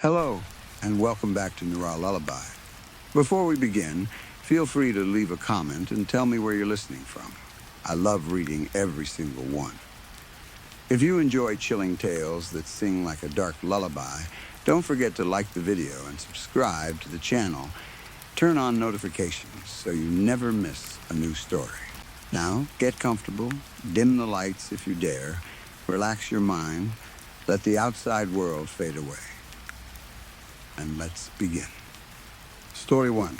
Hello, and welcome back to Noir Lullaby. Before we begin, feel free to leave a comment and tell me where you're listening from. I love reading every single one. If you enjoy chilling tales that sing like a dark lullaby, don't forget to like the video and subscribe to the channel. Turn on notifications so you never miss a new story. Now, get comfortable, dim the lights if you dare, relax your mind, let the outside world fade away. And let's begin. Story 1.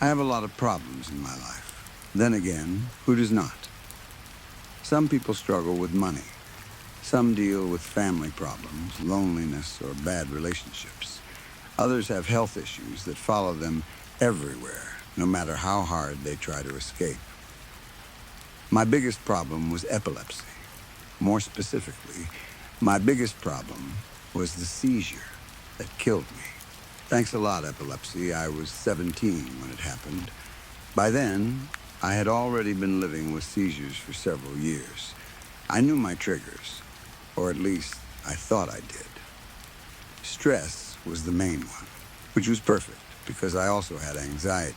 I have a lot of problems in my life. Then again, who does not? Some people struggle with money. Some deal with family problems, loneliness, or bad relationships. Others have health issues that follow them everywhere, no matter how hard they try to escape. My biggest problem was epilepsy. More specifically, my biggest problem was the seizure that killed me. Thanks a lot, epilepsy. I was 17 when it happened. By then, I had already been living with seizures for several years. I knew my triggers, or at least I thought I did. Stress was the main one, which was perfect because I also had anxiety.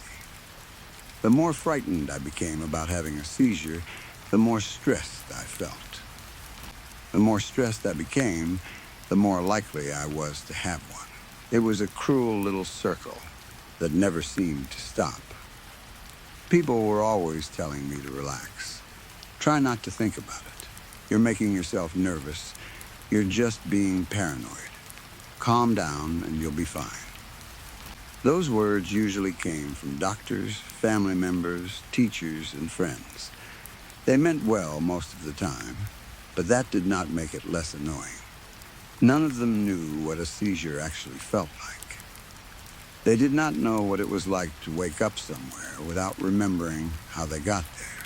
The more frightened I became about having a seizure, the more stressed I felt. The more stressed I became, the more likely I was to have one. It was a cruel little circle that never seemed to stop. People were always telling me to relax. Try not to think about it. You're making yourself nervous. You're just being paranoid. Calm down and you'll be fine. Those words usually came from doctors, family members, teachers, and friends. They meant well most of the time, but that did not make it less annoying. None of them knew what a seizure actually felt like. They did not know what it was like to wake up somewhere without remembering how they got there.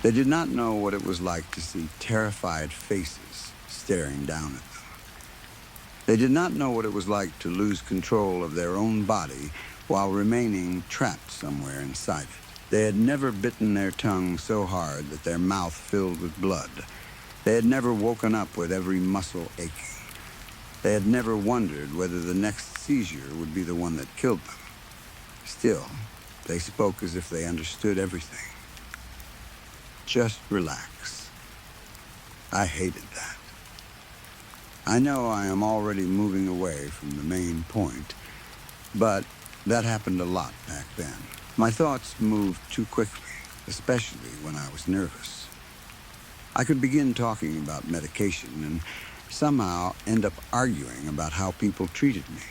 They did not know what it was like to see terrified faces staring down at them. They did not know what it was like to lose control of their own body while remaining trapped somewhere inside it. They had never bitten their tongue so hard that their mouth filled with blood. They had never woken up with every muscle aching. They had never wondered whether the next seizure would be the one that killed them. Still, they spoke as if they understood everything. Just relax. I hated that. I know I am already moving away from the main point, but that happened a lot back then. My thoughts moved too quickly, especially when I was nervous. I could begin talking about medication and somehow end up arguing about how people treated me.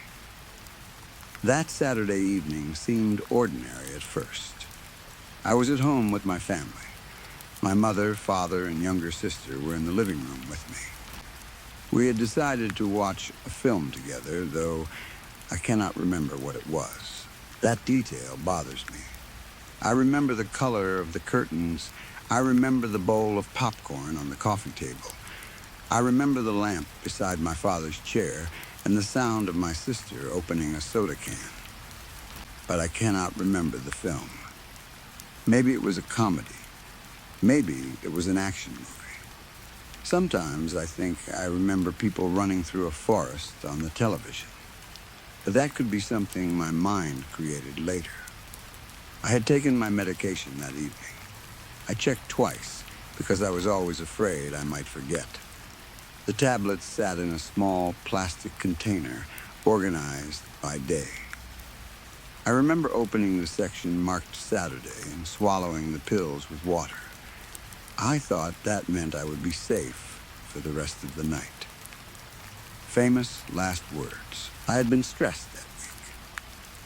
That Saturday evening seemed ordinary at first. I was at home with my family. My mother, father, and younger sister were in the living room with me. We had decided to watch a film together, though I cannot remember what it was. That detail bothers me. I remember the color of the curtains. I remember the bowl of popcorn on the coffee table. I remember the lamp beside my father's chair and the sound of my sister opening a soda can. But I cannot remember the film. Maybe it was a comedy. Maybe it was an action movie. Sometimes I think I remember people running through a forest on the television. But that could be something my mind created later. I had taken my medication that evening. I checked twice because I was always afraid I might forget. The tablets sat in a small plastic container organized by day. I remember opening the section marked Saturday and swallowing the pills with water. I thought that meant I would be safe for the rest of the night. Famous last words. I had been stressed that week.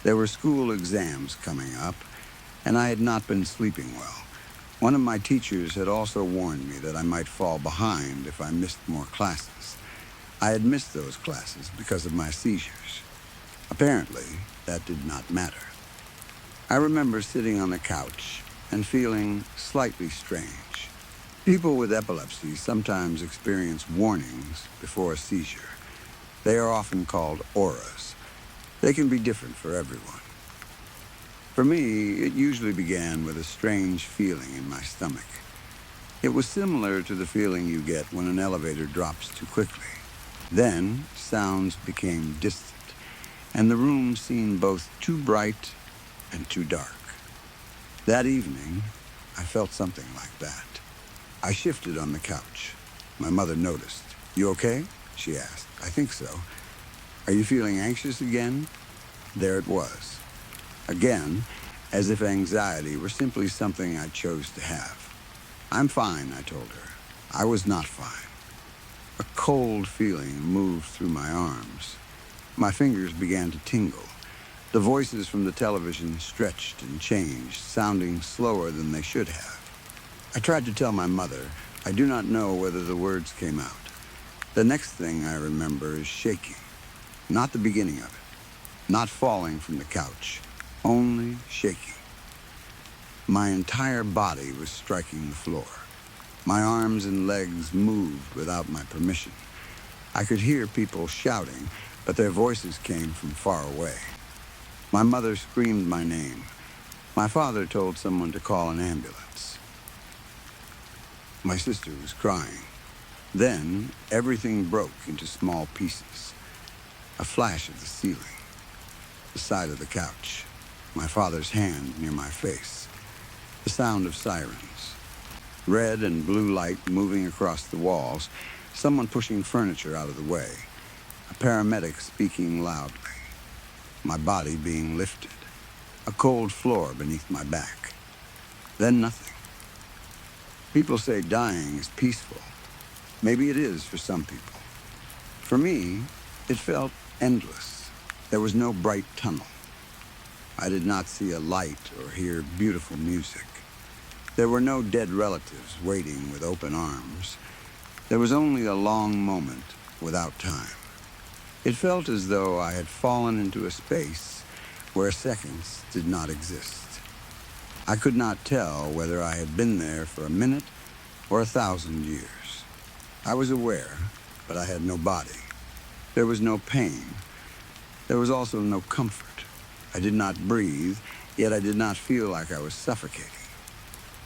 There were school exams coming up, and I had not been sleeping well. One of my teachers had also warned me that I might fall behind if I missed more classes. I had missed those classes because of my seizures. Apparently, that did not matter. I remember sitting on the couch and feeling slightly strange. People with epilepsy sometimes experience warnings before a seizure. They are often called auras. They can be different for everyone. For me, it usually began with a strange feeling in my stomach. It was similar to the feeling you get when an elevator drops too quickly. Then sounds became distant, and the room seemed both too bright and too dark. That evening, I felt something like that. I shifted on the couch. My mother noticed. "You okay?" she asked. "I think so." "Are you feeling anxious again?" There it was. Again, as if anxiety were simply something I chose to have. "I'm fine," I told her. I was not fine. A cold feeling moved through my arms. My fingers began to tingle. The voices from the television stretched and changed, sounding slower than they should have. I tried to tell my mother. I do not know whether the words came out. The next thing I remember is shaking. Not the beginning of it. Not falling from the couch. Only shaking. My entire body was striking the floor. My arms and legs moved without my permission. I could hear people shouting, but their voices came from far away. My mother screamed my name. My father told someone to call an ambulance. My sister was crying. Then everything broke into small pieces. A flash of the ceiling, the side of the couch, my father's hand near my face, the sound of sirens, red and blue light moving across the walls, someone pushing furniture out of the way, a paramedic speaking loudly, my body being lifted, a cold floor beneath my back. Then nothing. People say dying is peaceful. Maybe it is for some people. For me, it felt endless. There was no bright tunnel. I did not see a light or hear beautiful music. There were no dead relatives waiting with open arms. There was only a long moment without time. It felt as though I had fallen into a space where seconds did not exist. I could not tell whether I had been there for a minute or 1,000 years. I was aware, but I had no body. There was no pain. There was also no comfort. I did not breathe, yet I did not feel like I was suffocating.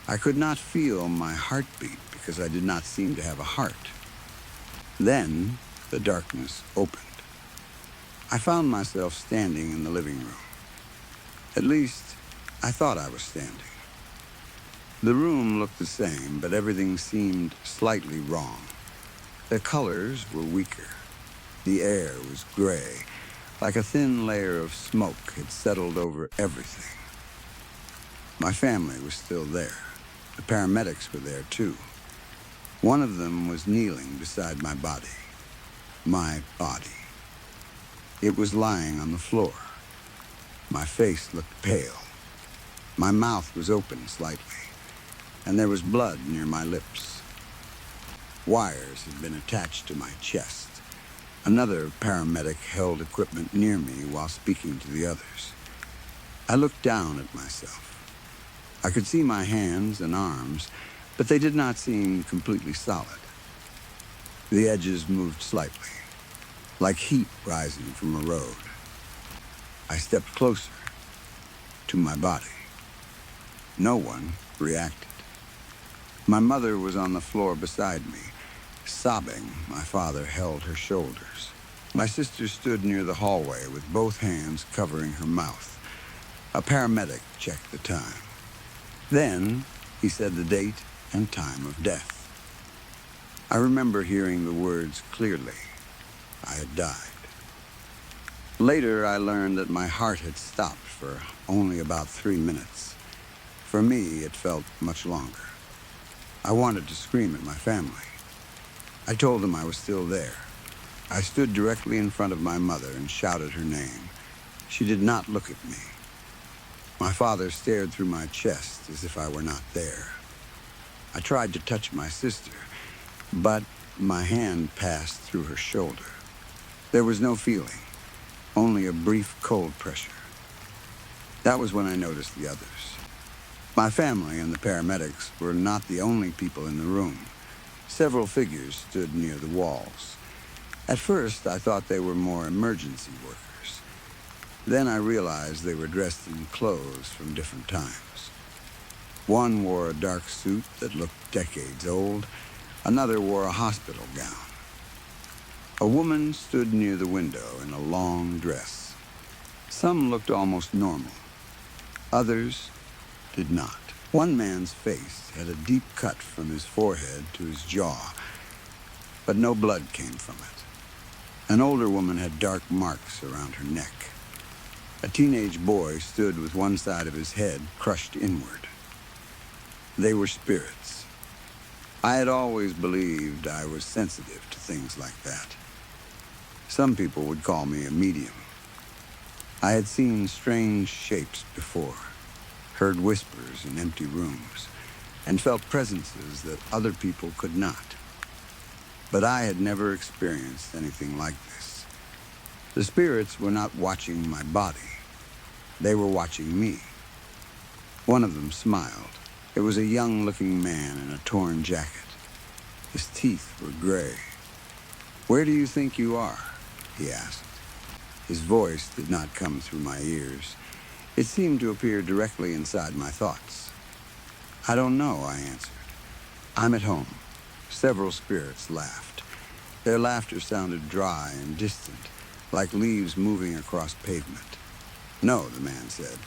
I could not feel my heartbeat because I did not seem to have a heart. Then the darkness opened. I found myself standing in the living room. At least, I thought I was standing. The room looked the same, but everything seemed slightly wrong. The colors were weaker. The air was gray, like a thin layer of smoke had settled over everything. My family was still there. The paramedics were there, too. One of them was kneeling beside my body. My body. It was lying on the floor. My face looked pale. My mouth was open slightly, and there was blood near my lips. Wires had been attached to my chest. Another paramedic held equipment near me while speaking to the others. I looked down at myself. I could see my hands and arms, but they did not seem completely solid. The edges moved slightly, like heat rising from a road. I stepped closer to my body. No one reacted. My mother was on the floor beside me. Sobbing, my father held her shoulders. My sister stood near the hallway with both hands covering her mouth. A paramedic checked the time. Then he said the date and time of death. I remember hearing the words clearly. I had died. Later, I learned that my heart had stopped for only about 3 minutes. For me, it felt much longer. I wanted to scream at my family. I told them I was still there. I stood directly in front of my mother and shouted her name. She did not look at me. My father stared through my chest as if I were not there. I tried to touch my sister, but my hand passed through her shoulder. There was no feeling, only a brief cold pressure. That was when I noticed the others. My family and the paramedics were not the only people in the room. Several figures stood near the walls. At first, I thought they were more emergency workers. Then I realized they were dressed in clothes from different times. One wore a dark suit that looked decades old. Another wore a hospital gown. A woman stood near the window in a long dress. Some looked almost normal. Others did not. One man's face had a deep cut from his forehead to his jaw, but no blood came from it. An older woman had dark marks around her neck. A teenage boy stood with one side of his head crushed inward. They were spirits. I had always believed I was sensitive to things like that. Some people would call me a medium. I had seen strange shapes before, heard whispers in empty rooms, and felt presences that other people could not. But I had never experienced anything like this. The spirits were not watching my body. They were watching me. One of them smiled. It was a young-looking man in a torn jacket. His teeth were gray. "Where do you think you are?" he asked. His voice did not come through my ears. It seemed to appear directly inside my thoughts. "I don't know," I answered. "I'm at home." Several spirits laughed. Their laughter sounded dry and distant, like leaves moving across pavement. "No," the man said.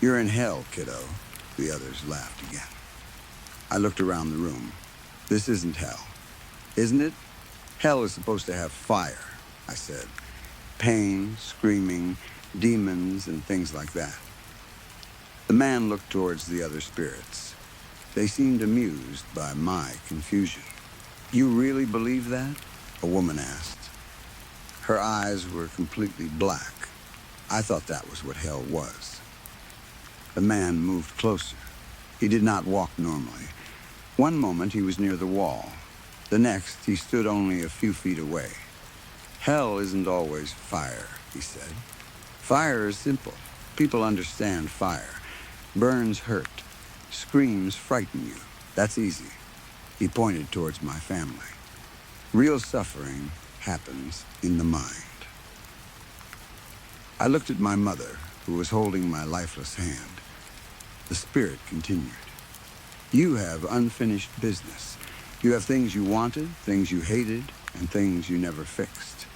"You're in hell, kiddo." The others laughed again. I looked around the room. "This isn't hell." "Isn't it? Hell is supposed to have fire," I said. "Pain, screaming, demons, and things like that." The man looked towards the other spirits. They seemed amused by my confusion. "You really believe that?" a woman asked. Her eyes were completely black. I thought that was what hell was. The man moved closer. He did not walk normally. One moment he was near the wall. The next he stood only a few feet away. "Hell isn't always fire," he said. "Fire is simple. People understand fire. Burns hurt. Screams frighten you. That's easy." He pointed towards my family. "Real suffering happens in the mind." I looked at my mother, who was holding my lifeless hand. The spirit continued. "You have unfinished business. You have things you wanted, things you hated, and things you never fixed.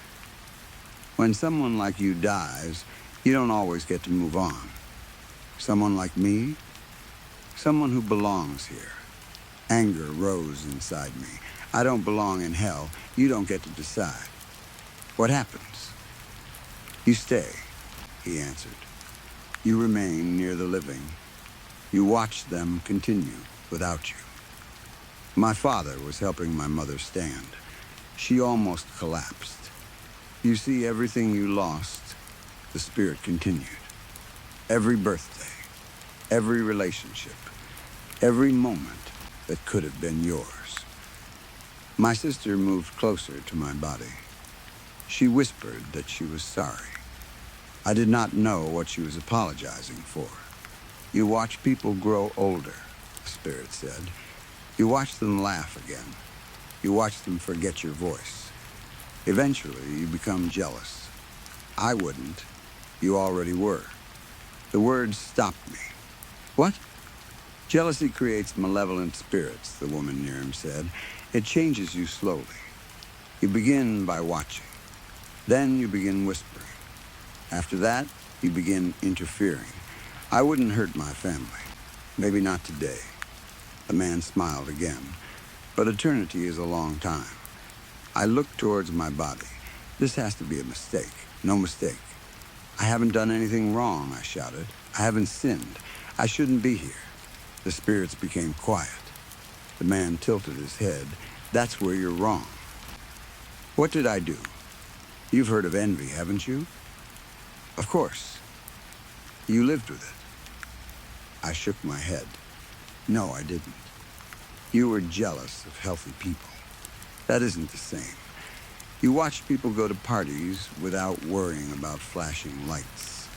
When someone like you dies, you don't always get to move on. Someone like me? Someone who belongs here." Anger rose inside me. "I don't belong in hell. You don't get to decide." "What happens?" "You stay," he answered. "You remain near the living. You watch them continue without you." My father was helping my mother stand. She almost collapsed. "You see everything you lost," the spirit continued. "Every birthday, every relationship, every moment that could have been yours." My sister moved closer to my body. She whispered that she was sorry. I did not know what she was apologizing for. "You watch people grow older," the spirit said. "You watch them laugh again. You watch them forget your voice. Eventually, you become jealous. I wouldn't. You already were." The words stopped me. "What?" "Jealousy creates malevolent spirits," the woman near him said. "It changes you slowly. You begin by watching. Then you begin whispering. After that, you begin interfering. I wouldn't hurt my family. Maybe not today." The man smiled again. "But eternity is a long time." I looked towards my body. "This has to be a mistake. No mistake. I haven't done anything wrong," I shouted. "I haven't sinned. I shouldn't be here." The spirits became quiet. The man tilted his head. "That's where you're wrong." "What did I do?" "You've heard of envy, haven't you?" "Of course." "You lived with it." I shook my head. "No, I didn't." "You were jealous of healthy people. That isn't the same. You watched people go to parties without worrying about flashing lights.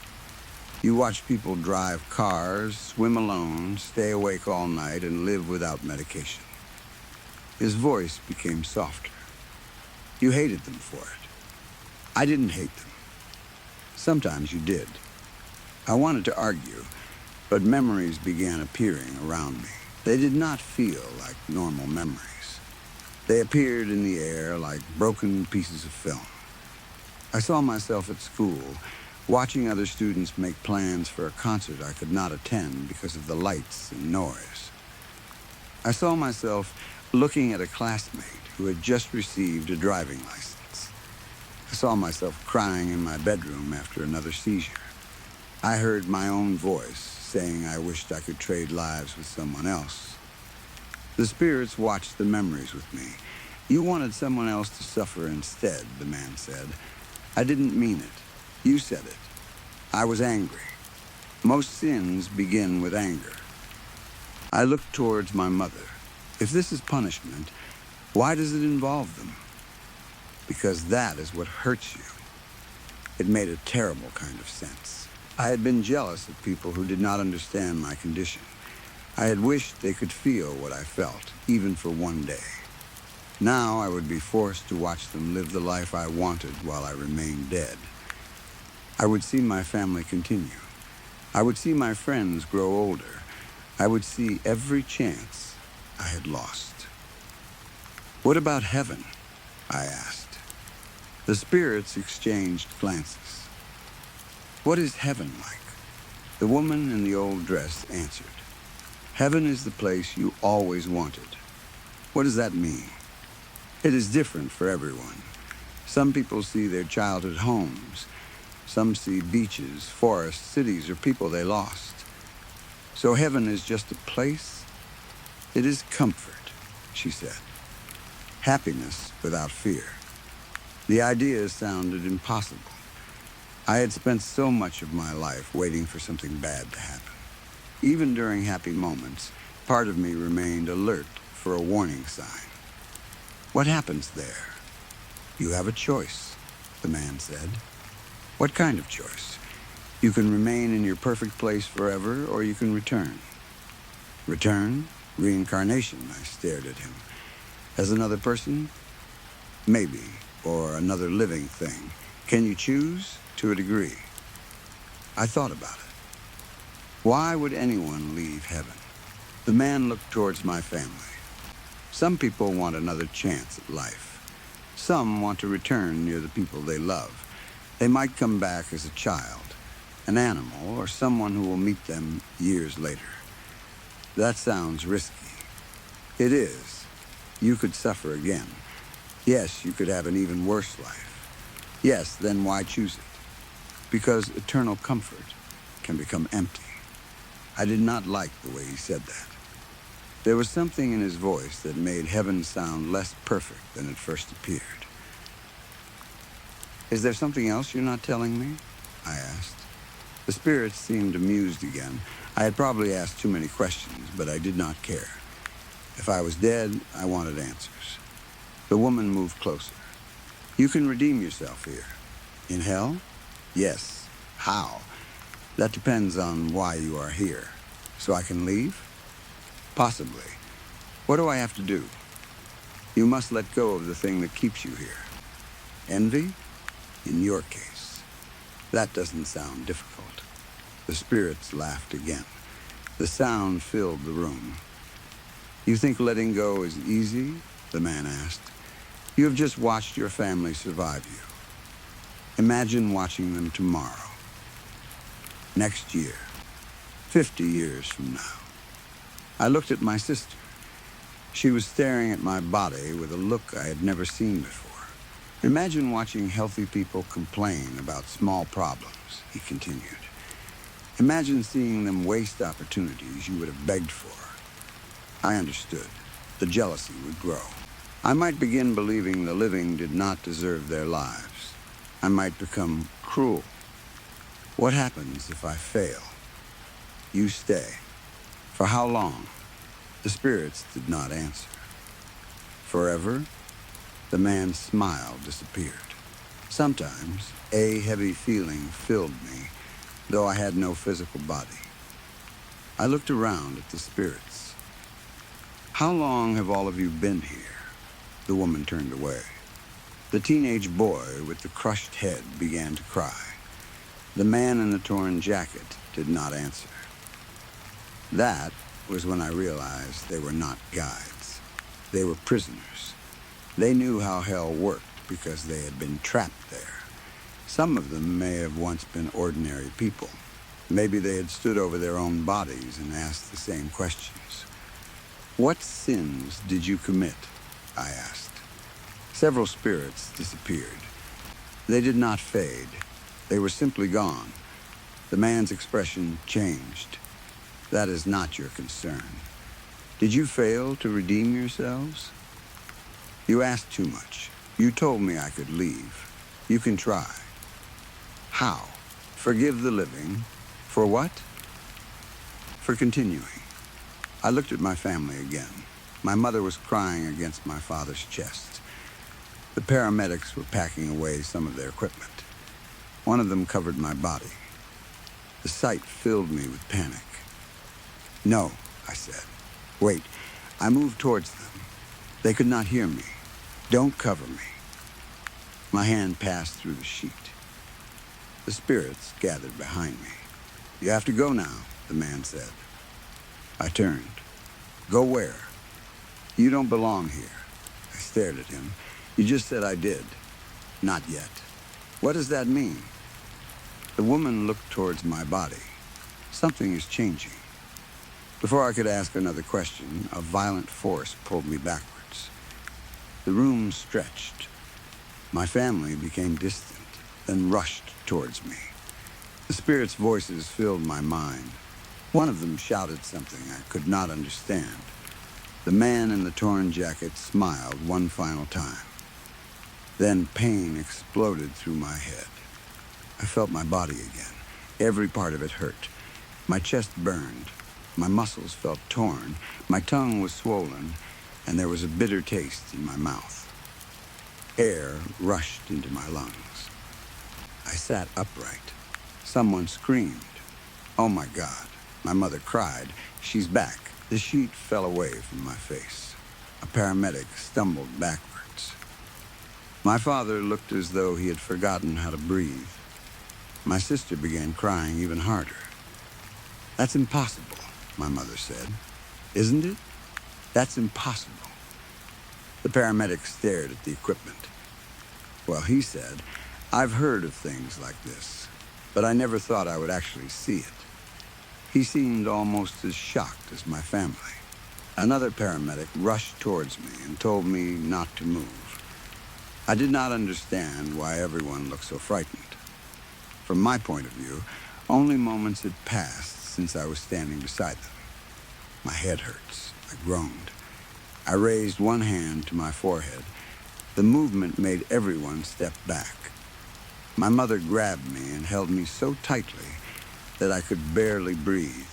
You watched people drive cars, swim alone, stay awake all night, and live without medication." His voice became softer. "You hated them for it. I didn't hate them. Sometimes you did. I wanted to argue, but memories began appearing around me. They did not feel like normal memories. They appeared in the air like broken pieces of film. I saw myself at school, watching other students make plans for a concert I could not attend because of the lights and noise. I saw myself looking at a classmate who had just received a driving license. I saw myself crying in my bedroom after another seizure. I heard my own voice saying I wished I could trade lives with someone else. The spirits watched the memories with me. You wanted someone else to suffer instead, the man said. I didn't mean it. You said it. I was angry. Most sins begin with anger. I looked towards my mother. If this is punishment, why does it involve them? Because that is what hurts you. It made a terrible kind of sense. I had been jealous of people who did not understand my condition. I had wished they could feel what I felt, even for one day. Now I would be forced to watch them live the life I wanted while I remained dead. I would see my family continue. I would see my friends grow older. I would see every chance I had lost. What about heaven? I asked. The spirits exchanged glances. What is heaven like? The woman in the old dress answered. Heaven is the place you always wanted. What does that mean? It is different for everyone. Some people see their childhood homes. Some see beaches, forests, cities, or people they lost. So heaven is just a place? It is comfort, she said. Happiness without fear. The idea sounded impossible. I had spent so much of my life waiting for something bad to happen. Even during happy moments, part of me remained alert for a warning sign. What happens there? You have a choice, the man said. What kind of choice? You can remain in your perfect place forever, or you can return. Return? Reincarnation, I stared at him. As another person? Maybe, or another living thing. Can you choose? To a degree. I thought about it. Why would anyone leave heaven? The man looked towards my family. Some people want another chance at life. Some want to return near the people they love. They might come back as a child, an animal, or someone who will meet them years later. That sounds risky. It is. You could suffer again. Yes, you could have an even worse life. Yes, then why choose it? Because eternal comfort can become empty. I did not like the way he said that. There was something in his voice that made heaven sound less perfect than it first appeared. Is there something else you're not telling me? I asked. The spirits seemed amused again. I had probably asked too many questions, but I did not care. If I was dead, I wanted answers. The woman moved closer. You can redeem yourself here. In hell? Yes. How? That depends on why you are here. So I can leave? Possibly. What do I have to do? You must let go of the thing that keeps you here. Envy? In your case. That doesn't sound difficult. The spirits laughed again. The sound filled the room. You think letting go is easy? The man asked. You have just watched your family survive you. Imagine watching them tomorrow. Next year. 50 years from now. I looked at my sister. She was staring at my body with a look I had never seen before. Imagine watching healthy people complain about small problems, he continued. Imagine seeing them waste opportunities you would have begged for. I understood. The jealousy would grow. I might begin believing the living did not deserve their lives. I might become cruel. What happens if I fail? You stay. For how long? The spirits did not answer. Forever? The man's smile disappeared. Sometimes, a heavy feeling filled me, though I had no physical body. I looked around at the spirits. How long have all of you been here? The woman turned away. The teenage boy with the crushed head began to cry. The man in the torn jacket did not answer. That was when I realized they were not guides. They were prisoners. They knew how hell worked because they had been trapped there. Some of them may have once been ordinary people. Maybe they had stood over their own bodies and asked the same questions. "What sins did you commit?" I asked. Several spirits disappeared. They did not fade. They were simply gone. The man's expression changed. "That is not your concern. Did you fail to redeem yourselves?" "You asked too much. You told me I could leave. You can try." "How? Forgive the living? For what?" "For continuing." I looked at my family again. My mother was crying against my father's chest. The paramedics were packing away some of their equipment. One of them covered my body. The sight filled me with panic. "No," I said. "Wait." I moved towards them. They could not hear me. "Don't cover me." My hand passed through the sheet. The spirits gathered behind me. "You have to go now," the man said. I turned. "Go where?" "You don't belong here." I stared at him. "You just said I did." "Not yet." "What does that mean?" The woman looked towards my body. "Something is changing." Before I could ask another question, a violent force pulled me backwards. The room stretched. My family became distant, then rushed towards me. The spirits' voices filled my mind. One of them shouted something I could not understand. The man in the torn jacket smiled one final time. Then pain exploded through my head. I felt my body again. Every part of it hurt. My chest burned. My muscles felt torn. My tongue was swollen, and there was a bitter taste in my mouth. Air rushed into my lungs. I sat upright. Someone screamed. "Oh my God." My mother cried. "She's back." The sheet fell away from my face. A paramedic stumbled backwards. My father looked as though he had forgotten how to breathe. My sister began crying even harder. "That's impossible," my mother said. "Isn't it? That's impossible." The paramedic stared at the equipment. "Well," he said, "I've heard of things like this, but I never thought I would actually see it." He seemed almost as shocked as my family. Another paramedic rushed towards me and told me not to move. I did not understand why everyone looked so frightened. From my point of view, only moments had passed since I was standing beside them. "My head hurts," I groaned. I raised one hand to my forehead. The movement made everyone step back. My mother grabbed me and held me so tightly that I could barely breathe.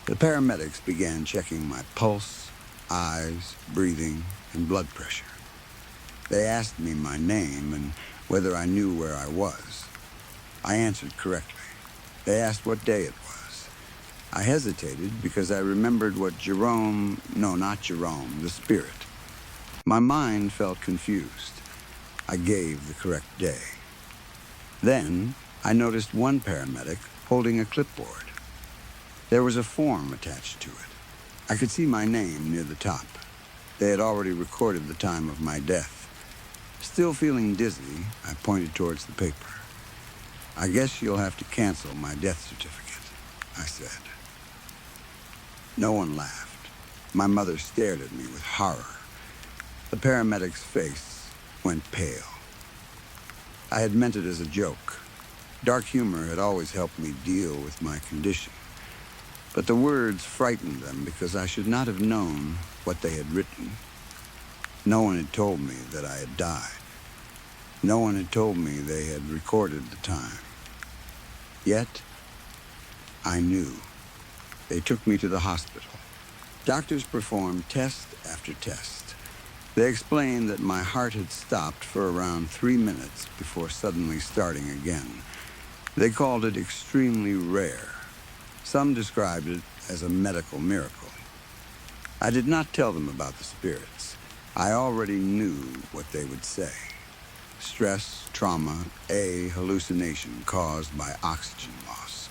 The paramedics began checking my pulse, eyes, breathing, and blood pressure. They asked me my name and whether I knew where I was. I answered correctly. They asked what day it was. I hesitated because I remembered what not Jerome, the spirit. My mind felt confused. I gave the correct day. Then I noticed one paramedic holding a clipboard. There was a form attached to it. I could see my name near the top. They had already recorded the time of my death. Still feeling dizzy, I pointed towards the paper. "I guess you'll have to cancel my death certificate," I said. No one laughed. My mother stared at me with horror. The paramedic's face went pale. I had meant it as a joke. Dark humor had always helped me deal with my condition. But the words frightened them because I should not have known what they had written. No one had told me that I had died. No one had told me they had recorded the time. Yet, I knew. They took me to the hospital. Doctors performed test after test. They explained that my heart had stopped for around 3 minutes before suddenly starting again. They called it extremely rare. Some described it as a medical miracle. I did not tell them about the spirits. I already knew what they would say. Stress, trauma, a hallucination caused by oxygen loss.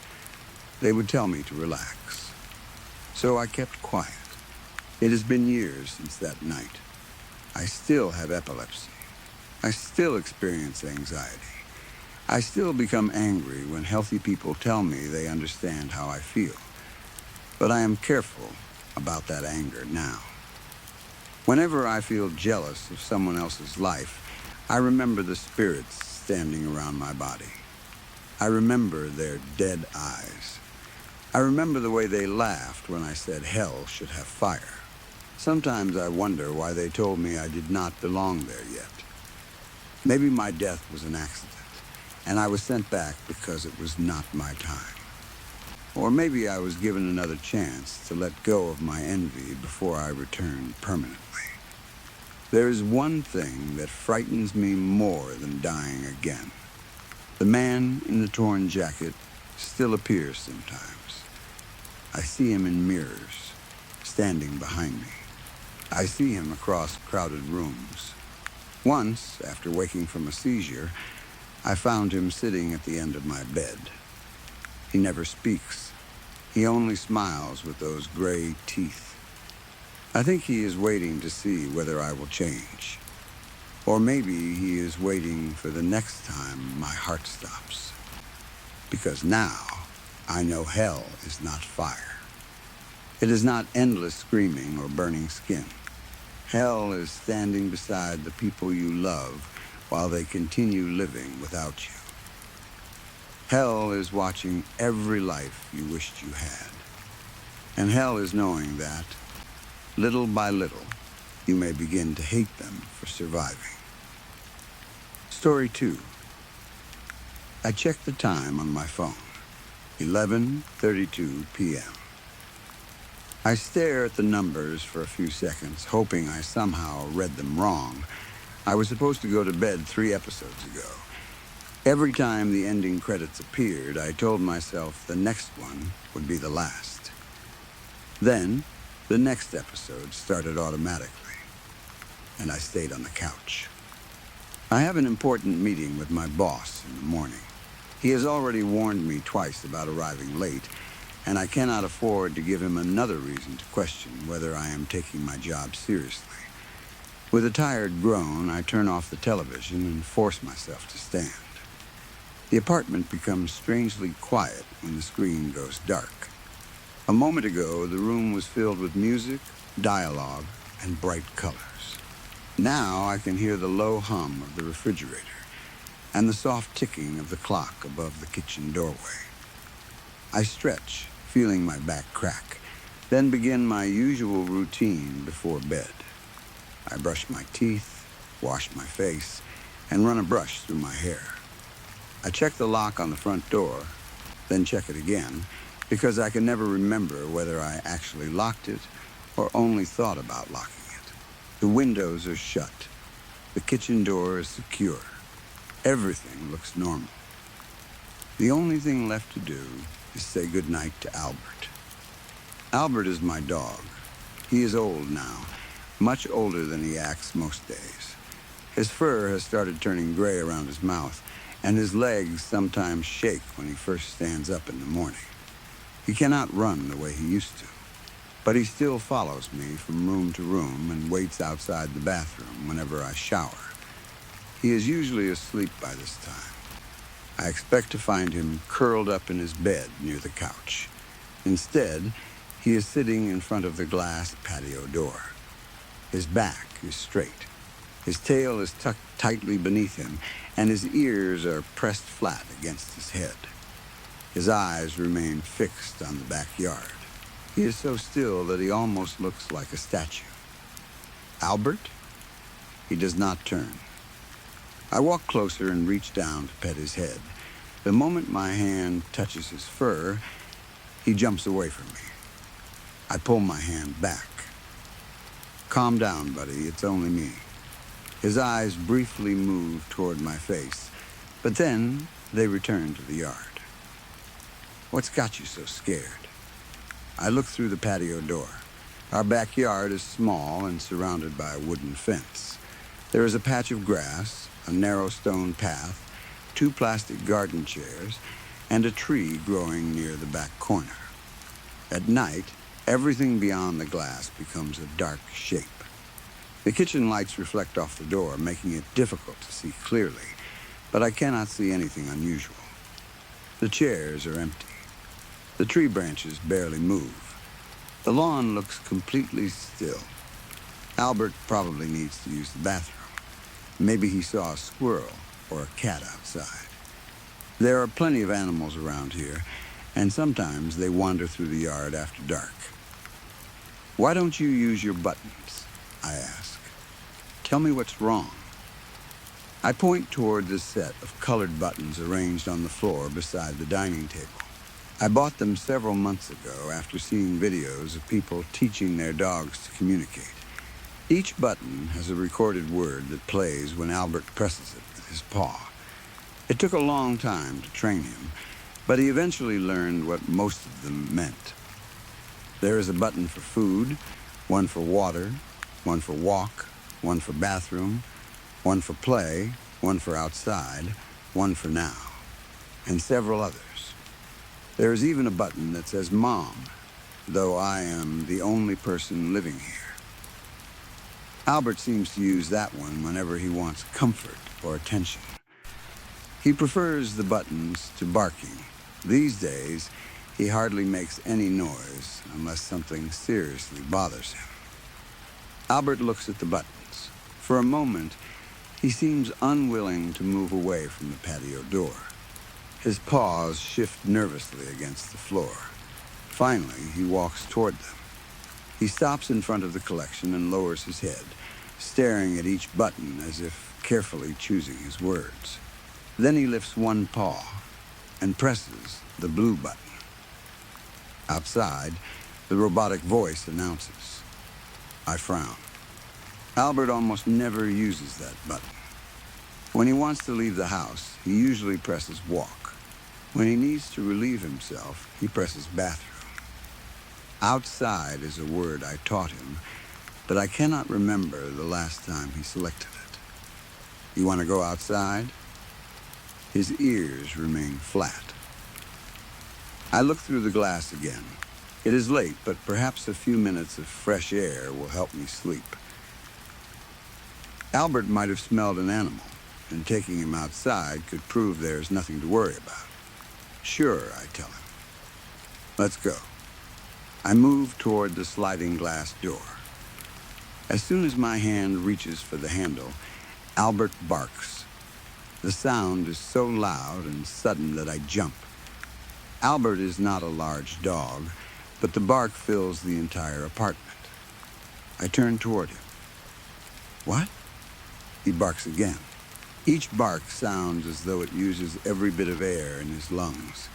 They would tell me to relax. So I kept quiet. It has been years since that night. I still have epilepsy. I still experience anxiety. I still become angry when healthy people tell me they understand how I feel. But I am careful about that anger now. Whenever I feel jealous of someone else's life, I remember the spirits standing around my body. I remember their dead eyes. I remember the way they laughed when I said hell should have fire. Sometimes I wonder why they told me I did not belong there yet. Maybe my death was an accident, and I was sent back because it was not my time. Or maybe I was given another chance to let go of my envy before I returned permanently. There is one thing that frightens me more than dying again. The man in the torn jacket still appears sometimes. I see him in mirrors, standing behind me. I see him across crowded rooms. Once, after waking from a seizure, I found him sitting at the end of my bed. He never speaks. He only smiles with those gray teeth. I think he is waiting to see whether I will change. Or maybe he is waiting for the next time my heart stops. Because now I know hell is not fire. It is not endless screaming or burning skin. Hell is standing beside the people you love while they continue living without you. Hell is watching every life you wished you had. And hell is knowing that, little by little, you may begin to hate them for surviving. Story 2. I checked the time on my phone. 11:32 p.m. I stare at the numbers for a few seconds, hoping I somehow read them wrong. I was supposed to go to bed 3 episodes ago. Every time the ending credits appeared, I told myself the next one would be the last. Then, the next episode started automatically, and I stayed on the couch. I have an important meeting with my boss in the morning. He has already warned me twice about arriving late, and I cannot afford to give him another reason to question whether I am taking my job seriously. With a tired groan, I turn off the television and force myself to stand. The apartment becomes strangely quiet when the screen goes dark. A moment ago, the room was filled with music, dialogue, and bright colors. Now I can hear the low hum of the refrigerator and the soft ticking of the clock above the kitchen doorway. I stretch, feeling my back crack, then begin my usual routine before bed. I brush my teeth, wash my face, and run a brush through my hair. I check the lock on the front door, then check it again, because I can never remember whether I actually locked it or only thought about locking it. The windows are shut. The kitchen door is secure. Everything looks normal. The only thing left to do is say goodnight to Albert. Albert is my dog. He is old now, much older than he acts most days. His fur has started turning gray around his mouth, and his legs sometimes shake when he first stands up in the morning. He cannot run the way he used to, but he still follows me from room to room and waits outside the bathroom whenever I shower. He is usually asleep by this time. I expect to find him curled up in his bed near the couch. Instead, he is sitting in front of the glass patio door. His back is straight. His tail is tucked tightly beneath him, and his ears are pressed flat against his head. His eyes remain fixed on the backyard. He is so still that he almost looks like a statue. Albert? He does not turn. I walk closer and reach down to pet his head. The moment my hand touches his fur, he jumps away from me. I pull my hand back. Calm down, buddy. It's only me. His eyes briefly move toward my face, but then they return to the yard. What's got you so scared? I look through the patio door. Our backyard is small and surrounded by a wooden fence. There is a patch of grass, a narrow stone path, 2 plastic garden chairs, and a tree growing near the back corner. At night, everything beyond the glass becomes a dark shape. The kitchen lights reflect off the door, making it difficult to see clearly, but I cannot see anything unusual. The chairs are empty. The tree branches barely move. The lawn looks completely still. Albert probably needs to use the bathroom. Maybe he saw a squirrel or a cat outside. There are plenty of animals around here, and sometimes they wander through the yard after dark. "Why don't you use your buttons?" I ask. "Tell me what's wrong." I point toward the set of colored buttons arranged on the floor beside the dining table. I bought them several months ago after seeing videos of people teaching their dogs to communicate. Each button has a recorded word that plays when Albert presses it with his paw. It took a long time to train him, but he eventually learned what most of them meant. There is a button for food, one for water, one for walk, one for bathroom, one for play, one for outside, one for now, and several others. There is even a button that says Mom, though I am the only person living here. Albert seems to use that one whenever he wants comfort or attention. He prefers the buttons to barking. These days, he hardly makes any noise unless something seriously bothers him. Albert looks at the buttons. For a moment, he seems unwilling to move away from the patio door. His paws shift nervously against the floor. Finally, he walks toward them. He stops in front of the collection and lowers his head, staring at each button as if carefully choosing his words. Then he lifts one paw and presses the blue button. Outside, the robotic voice announces. I frown. Albert almost never uses that button. When he wants to leave the house, he usually presses walk. When he needs to relieve himself, he presses bathroom. Outside is a word I taught him, but I cannot remember the last time he selected it. You want to go outside? His ears remain flat. I look through the glass again. It is late, but perhaps a few minutes of fresh air will help me sleep. Albert might have smelled an animal, and taking him outside could prove there's nothing to worry about. Sure, I tell him. Let's go. I move toward the sliding glass door. As soon as my hand reaches for the handle, Albert barks. The sound is so loud and sudden that I jump. Albert is not a large dog, but the bark fills the entire apartment. I turn toward him. What? He barks again. Each bark sounds as though it uses every bit of air in his lungs.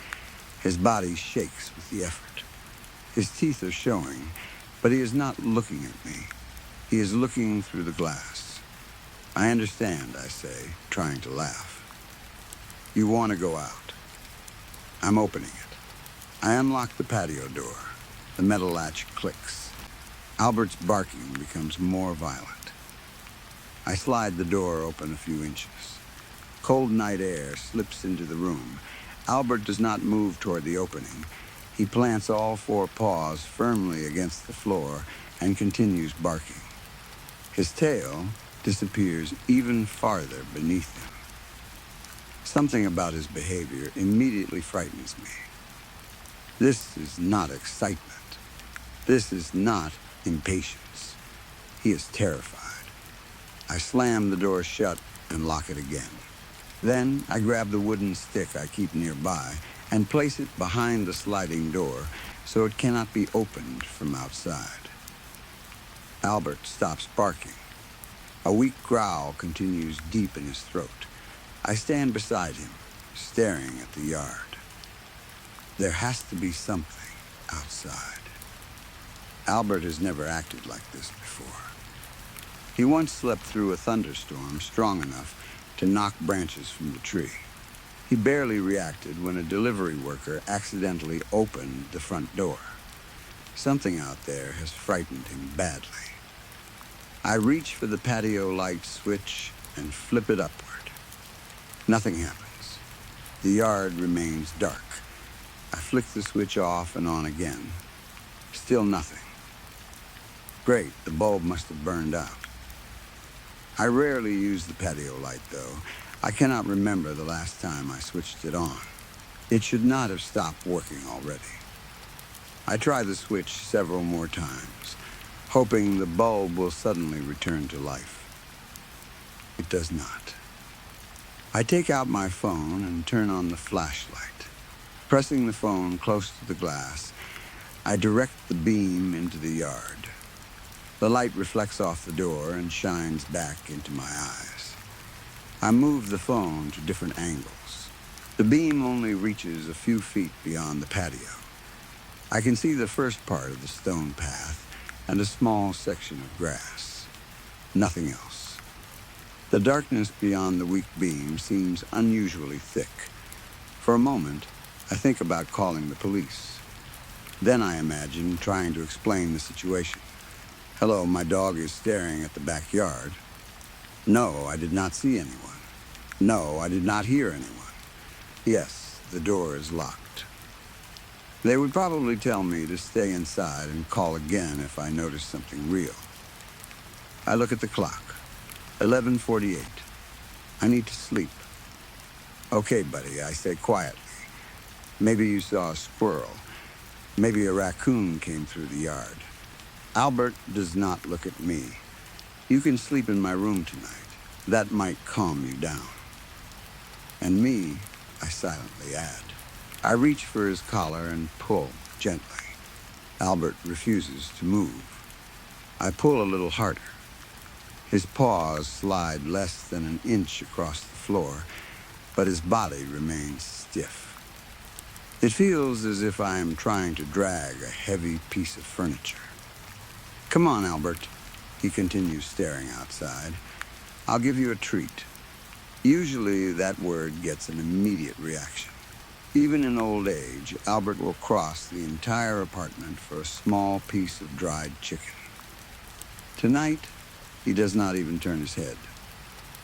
His body shakes with the effort. His teeth are showing, but he is not looking at me. He is looking through the glass. I understand, I say, trying to laugh. You want to go out. I'm opening it. I unlock the patio door. The metal latch clicks. Albert's barking becomes more violent. I slide the door open a few inches. Cold night air slips into the room. Albert does not move toward the opening. He plants all four paws firmly against the floor and continues barking. His tail disappears even farther beneath him. Something about his behavior immediately frightens me. This is not excitement. This is not impatience. He is terrified. I slam the door shut and lock it again. Then I grab the wooden stick I keep nearby and place it behind the sliding door so it cannot be opened from outside. Albert stops barking. A weak growl continues deep in his throat. I stand beside him, staring at the yard. There has to be something outside. Albert has never acted like this before. He once slept through a thunderstorm strong enough to knock branches from the tree. He barely reacted when a delivery worker accidentally opened the front door. Something out there has frightened him badly. I reach for the patio light switch and flip it upward. Nothing happens. The yard remains dark. I flick the switch off and on again. Still nothing. Great, the bulb must have burned out. I rarely use the patio light, though. I cannot remember the last time I switched it on. It should not have stopped working already. I try the switch several more times, hoping the bulb will suddenly return to life. It does not. I take out my phone and turn on the flashlight. Pressing the phone close to the glass, I direct the beam into the yard. The light reflects off the door and shines back into my eyes. I move the phone to different angles. The beam only reaches a few feet beyond the patio. I can see the first part of the stone path and a small section of grass. Nothing else. The darkness beyond the weak beam seems unusually thick. For a moment, I think about calling the police. Then I imagine trying to explain the situation. Hello, my dog is staring at the backyard. No, I did not see anyone. No, I did not hear anyone. Yes, the door is locked. They would probably tell me to stay inside and call again if I noticed something real. I look at the clock. 11:48. I need to sleep. Okay, buddy, I say quietly. Maybe you saw a squirrel. Maybe a raccoon came through the yard. Albert does not look at me. You can sleep in my room tonight. That might calm you down. And me, I silently add. I reach for his collar and pull gently. Albert refuses to move. I pull a little harder. His paws slide less than an inch across the floor, but his body remains stiff. It feels as if I am trying to drag a heavy piece of furniture. Come on, Albert, he continues, staring outside. I'll give you a treat. Usually that word gets an immediate reaction. Even in old age, Albert will cross the entire apartment for a small piece of dried chicken. Tonight, he does not even turn his head.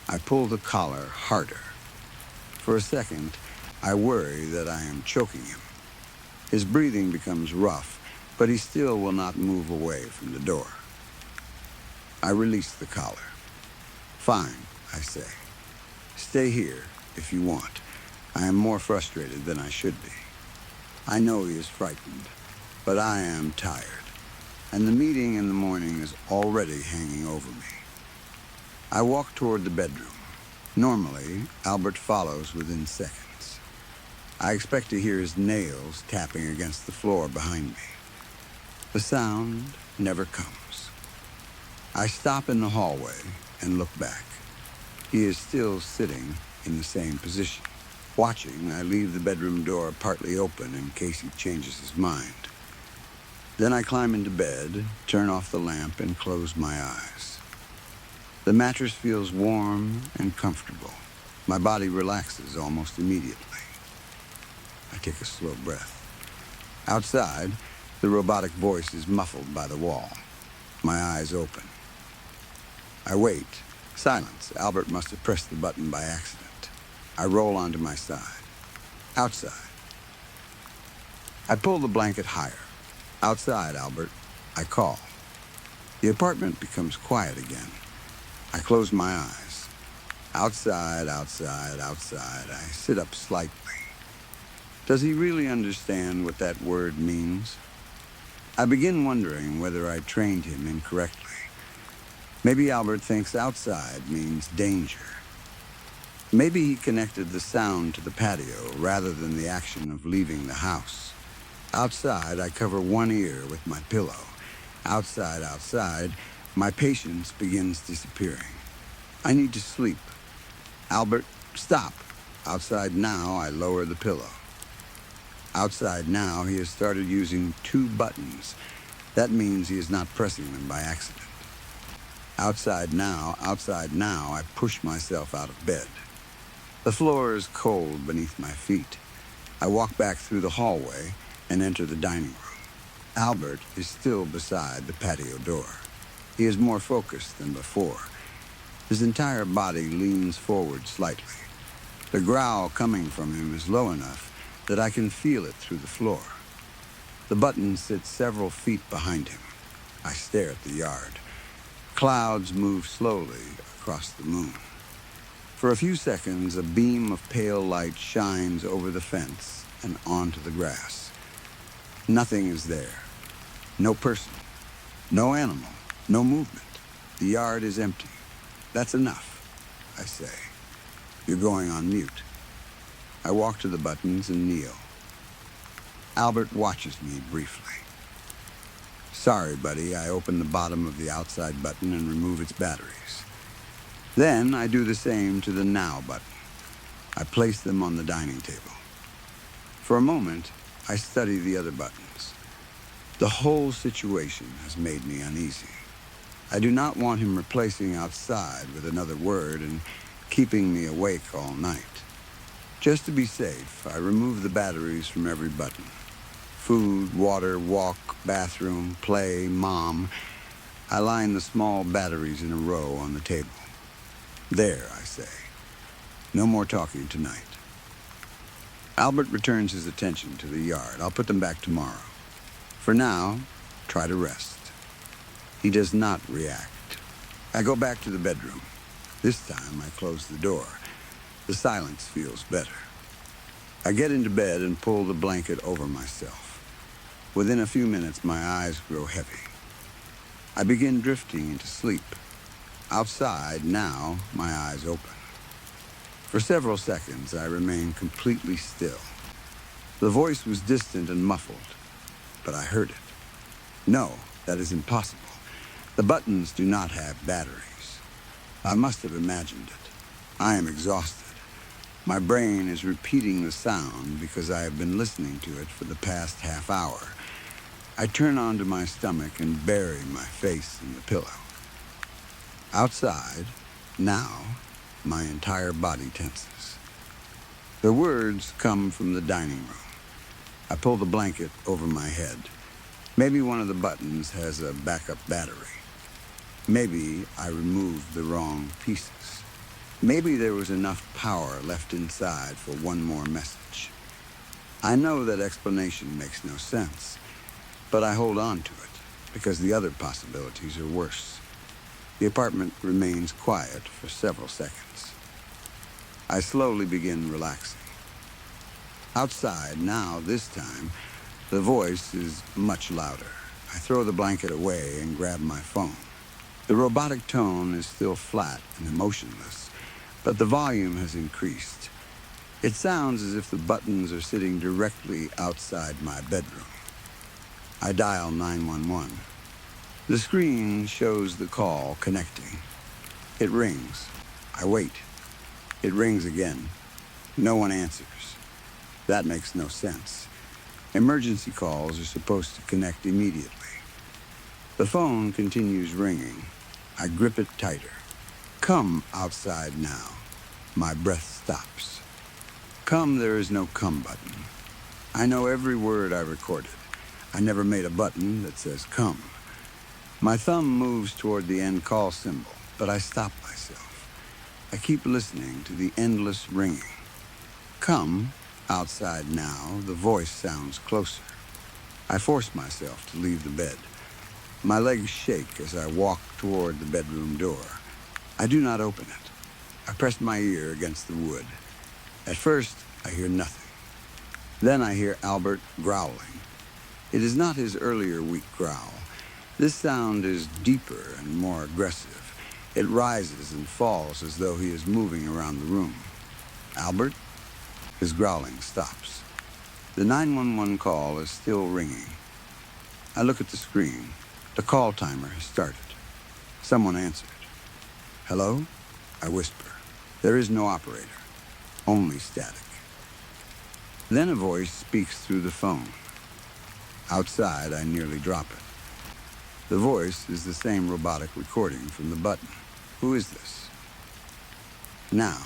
I pull the collar harder. For a second, I worry that I am choking him. His breathing becomes rough, but he still will not move away from the door. I release the collar. Fine, I say. Stay here if you want. I am more frustrated than I should be. I know he is frightened, but I am tired, and the meeting in the morning is already hanging over me. I walk toward the bedroom. Normally, Albert follows within seconds. I expect to hear his nails tapping against the floor behind me. The sound never comes. I stop in the hallway and look back. He is still sitting in the same position. Watching, I leave the bedroom door partly open in case he changes his mind. Then I climb into bed, turn off the lamp, and close my eyes. The mattress feels warm and comfortable. My body relaxes almost immediately. I take a slow breath. Outside, the robotic voice is muffled by the wall. My eyes open. I wait. Silence. Albert must have pressed the button by accident. I roll onto my side. Outside. I pull the blanket higher. Outside, Albert. I call. The apartment becomes quiet again. I close my eyes. Outside, outside, outside. I sit up slightly. Does he really understand what that word means? I begin wondering whether I trained him incorrectly. Maybe Albert thinks outside means danger. Maybe he connected the sound to the patio rather than the action of leaving the house. Outside, I cover one ear with my pillow. Outside, my patience begins disappearing. I need to sleep. Albert, stop. Outside now, I lower the pillow. Outside now, he has started using 2 buttons. That means he is not pressing them by accident. Outside now, I push myself out of bed. The floor is cold beneath my feet. I walk back through the hallway and enter the dining room. Albert is still beside the patio door. He is more focused than before. His entire body leans forward slightly. The growl coming from him is low enough that I can feel it through the floor. The button sits several feet behind him. I stare at the yard. Clouds move slowly across the moon. For a few seconds, a beam of pale light shines over the fence and onto the grass. Nothing is there. No person. No animal. No movement. The yard is empty. That's enough, I say. You're going on mute. I walk to the buttons and kneel. Albert watches me briefly. Sorry, buddy, I open the bottom of the outside button and remove its batteries. Then I do the same to the now button. I place them on the dining table. For a moment, I study the other buttons. The whole situation has made me uneasy. I do not want him replacing outside with another word and keeping me awake all night. Just to be safe, I remove the batteries from every button. Food, water, walk, bathroom, play, mom. I line the small batteries in a row on the table. There, I say. No more talking tonight. Albert returns his attention to the yard. I'll put them back tomorrow. For now, try to rest. He does not react. I go back to the bedroom. This time, I close the door. The silence feels better. I get into bed and pull the blanket over myself. Within a few minutes, my eyes grow heavy. I begin drifting into sleep. Outside, now, my eyes open. For several seconds, I remain completely still. The voice was distant and muffled, but I heard it. No, that is impossible. The buttons do not have batteries. I must have imagined it. I am exhausted. My brain is repeating the sound because I have been listening to it for the past half hour. I turn onto my stomach and bury my face in the pillow. Outside, now, my entire body tenses. The words come from the dining room. I pull the blanket over my head. Maybe one of the buttons has a backup battery. Maybe I removed the wrong pieces. Maybe there was enough power left inside for one more message. I know that explanation makes no sense, but I hold on to it because the other possibilities are worse. The apartment remains quiet for several seconds. I slowly begin relaxing. Outside, now, this time, the voice is much louder. I throw the blanket away and grab my phone. The robotic tone is still flat and emotionless, but the volume has increased. It sounds as if the buttons are sitting directly outside my bedroom. I dial 911. The screen shows the call connecting. It rings. I wait. It rings again. No one answers. That makes no sense. Emergency calls are supposed to connect immediately. The phone continues ringing. I grip it tighter. Come outside now. My breath stops. Come, there is no come button. I know every word I recorded. I never made a button that says come. My thumb moves toward the end call symbol, but I stop myself. I keep listening to the endless ringing. Come, outside now, the voice sounds closer. I force myself to leave the bed. My legs shake as I walk toward the bedroom door. I do not open it. I press my ear against the wood. At first, I hear nothing. Then I hear Albert growling. It is not his earlier weak growl. This sound is deeper and more aggressive. It rises and falls as though he is moving around the room. Albert? His growling stops. The 911 call is still ringing. I look at the screen. The call timer has started. Someone answered. Hello? I whisper. There is no operator. Only static. Then a voice speaks through the phone. Outside, I nearly drop it. The voice is the same robotic recording from the button. Who is this? Now,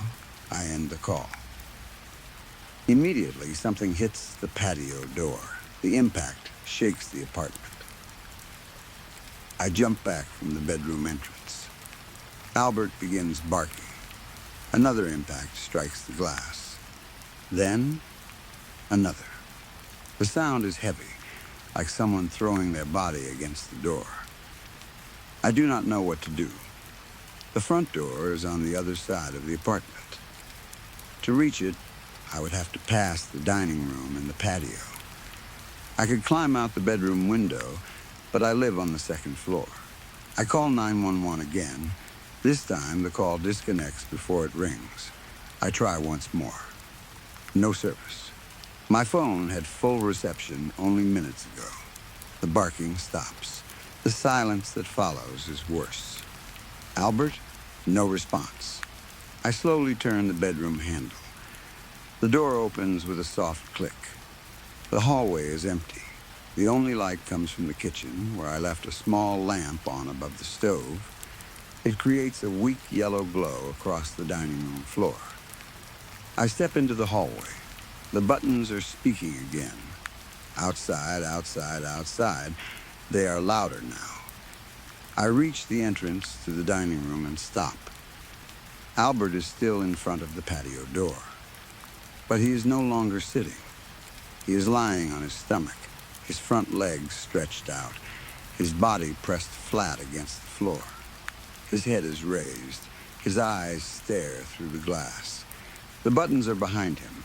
I end the call. Immediately, something hits the patio door. The impact shakes the apartment. I jump back from the bedroom entrance. Albert begins barking. Another impact strikes the glass. Then, another. The sound is heavy, like someone throwing their body against the door. I do not know what to do. The front door is on the other side of the apartment. To reach it, I would have to pass the dining room and the patio. I could climb out the bedroom window, but I live on the second floor. I call 911 again. This time, the call disconnects before it rings. I try once more. No service. My phone had full reception only minutes ago. The barking stops. The silence that follows is worse. Albert? No response. I slowly turn the bedroom handle. The door opens with a soft click. The hallway is empty. The only light comes from the kitchen, where I left a small lamp on above the stove. It creates a weak yellow glow across the dining room floor. I step into the hallway. The buttons are speaking again. Outside, outside, outside. They are louder now. I reach the entrance to the dining room and stop. Albert is still in front of the patio door. But he is no longer sitting. He is lying on his stomach, his front legs stretched out, his body pressed flat against the floor. His head is raised. His eyes stare through the glass. The buttons are behind him.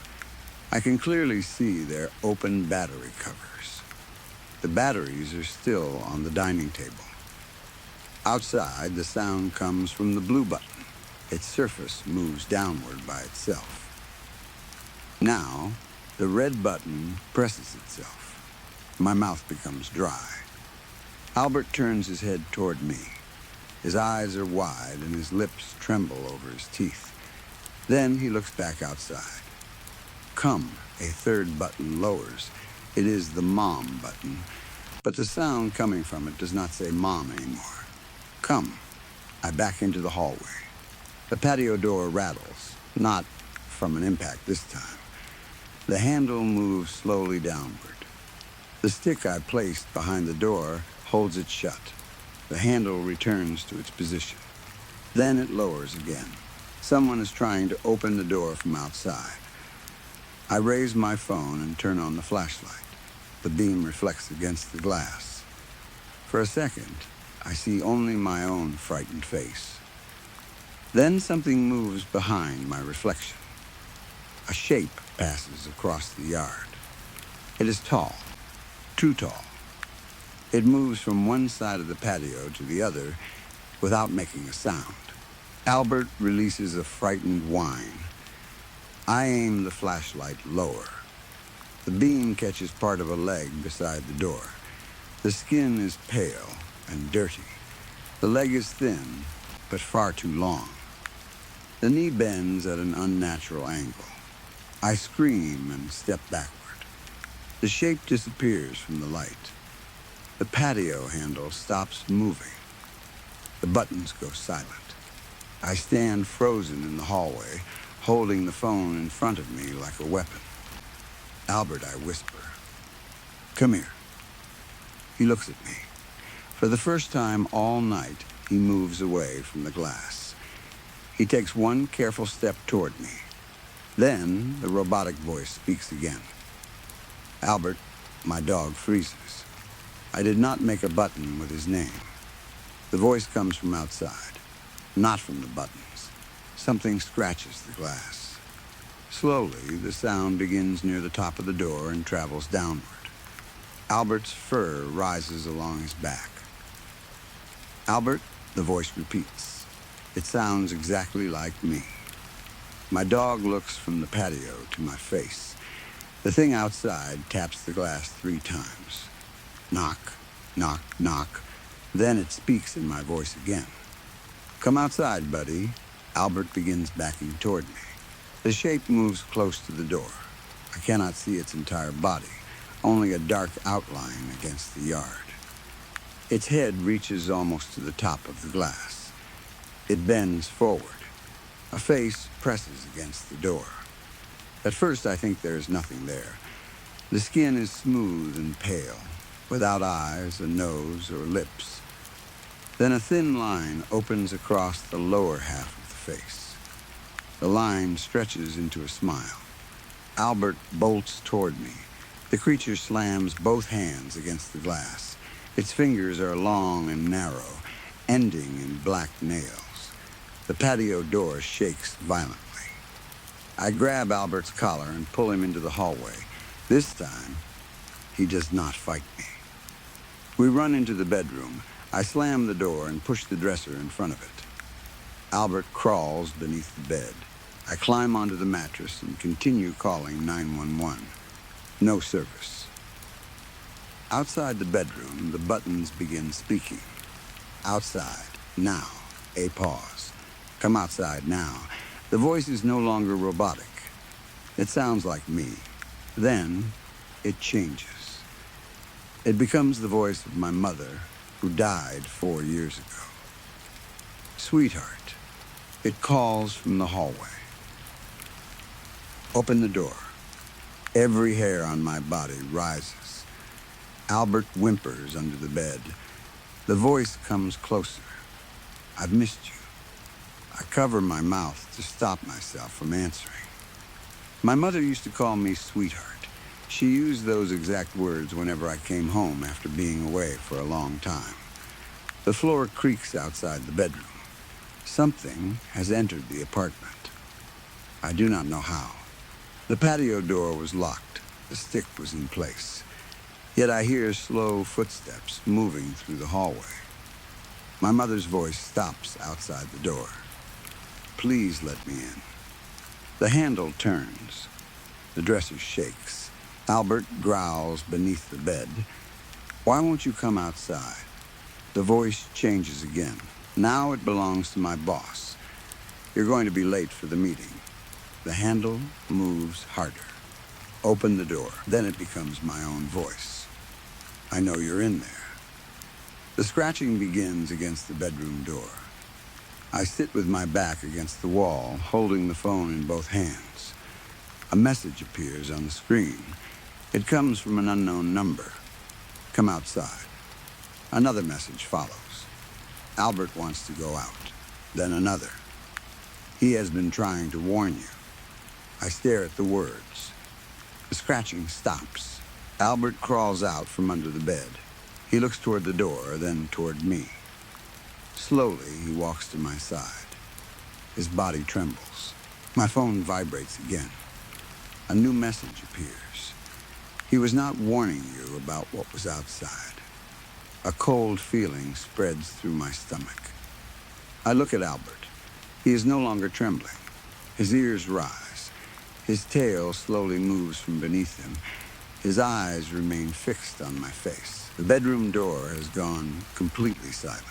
I can clearly see their open battery covers. The batteries are still on the dining table. Outside, the sound comes from the blue button. Its surface moves downward by itself. Now, the red button presses itself. My mouth becomes dry. Albert turns his head toward me. His eyes are wide and his lips tremble over his teeth. Then he looks back outside. Come, a third button lowers. It is the mom button, but the sound coming from it does not say mom anymore. Come. I back into the hallway. The patio door rattles, not from an impact this time. The handle moves slowly downward. The stick I placed behind the door holds it shut. The handle returns to its position. Then it lowers again. Someone is trying to open the door from outside. I raise my phone and turn on the flashlight. The beam reflects against the glass. For a second, I see only my own frightened face. Then something moves behind my reflection. A shape passes across the yard. It is tall, too tall. It moves from one side of the patio to the other without making a sound. Albert releases a frightened whine. I aim the flashlight lower. The beam catches part of a leg beside the door. The skin is pale and dirty. The leg is thin, but far too long. The knee bends at an unnatural angle. I scream and step backward. The shape disappears from the light. The patio handle stops moving. The buttons go silent. I stand frozen in the hallway, holding the phone in front of me like a weapon. Albert, I whisper. Come here. He looks at me. For the first time all night, he moves away from the glass. He takes one careful step toward me. Then the robotic voice speaks again. Albert, my dog freezes. I did not make a button with his name. The voice comes from outside, not from the buttons. Something scratches the glass. Slowly, the sound begins near the top of the door and travels downward. Albert's fur rises along his back. Albert, the voice repeats. It sounds exactly like me. My dog looks from the patio to my face. The thing outside taps the glass 3 times. Knock, knock, knock. Then it speaks in my voice again. Come outside, buddy. Albert begins backing toward me. The shape moves close to the door. I cannot see its entire body, only a dark outline against the yard. Its head reaches almost to the top of the glass. It bends forward. A face presses against the door. At first, I think there is nothing there. The skin is smooth and pale, without eyes, a nose, or lips. Then a thin line opens across the lower half of the face. The line stretches into a smile. Albert bolts toward me. The creature slams both hands against the glass. Its fingers are long and narrow, ending in black nails. The patio door shakes violently. I grab Albert's collar and pull him into the hallway. This time, he does not fight me. We run into the bedroom. I slam the door and push the dresser in front of it. Albert crawls beneath the bed. I climb onto the mattress and continue calling 911. No service. Outside the bedroom, the buttons begin speaking. Outside, now, a pause. Come outside now. The voice is no longer robotic. It sounds like me. Then, it changes. It becomes the voice of my mother, who died 4 years ago. Sweetheart, it calls from the hallway. Open the door. Every hair on my body rises. Albert whimpers under the bed. The voice comes closer. I've missed you. I cover my mouth to stop myself from answering. My mother used to call me sweetheart. She used those exact words whenever I came home after being away for a long time. The floor creaks outside the bedroom. Something has entered the apartment. I do not know how. The patio door was locked. The stick was in place. Yet I hear slow footsteps moving through the hallway. My mother's voice stops outside the door. Please let me in. The handle turns. The dresser shakes. Albert growls beneath the bed. Why won't you come outside? The voice changes again. Now it belongs to my boss. You're going to be late for the meeting. The handle moves harder. Open the door. Then it becomes my own voice. I know you're in there. The scratching begins against the bedroom door. I sit with my back against the wall, holding the phone in both hands. A message appears on the screen. It comes from an unknown number. Come outside. Another message follows. Albert wants to go out. Then another. He has been trying to warn you. I stare at the words. The scratching stops. Albert crawls out from under the bed. He looks toward the door, then toward me. Slowly, he walks to my side. His body trembles. My phone vibrates again. A new message appears. He was not warning you about what was outside. A cold feeling spreads through my stomach. I look at Albert. He is no longer trembling. His ears rise. His tail slowly moves from beneath him. His eyes remain fixed on my face. The bedroom door has gone completely silent.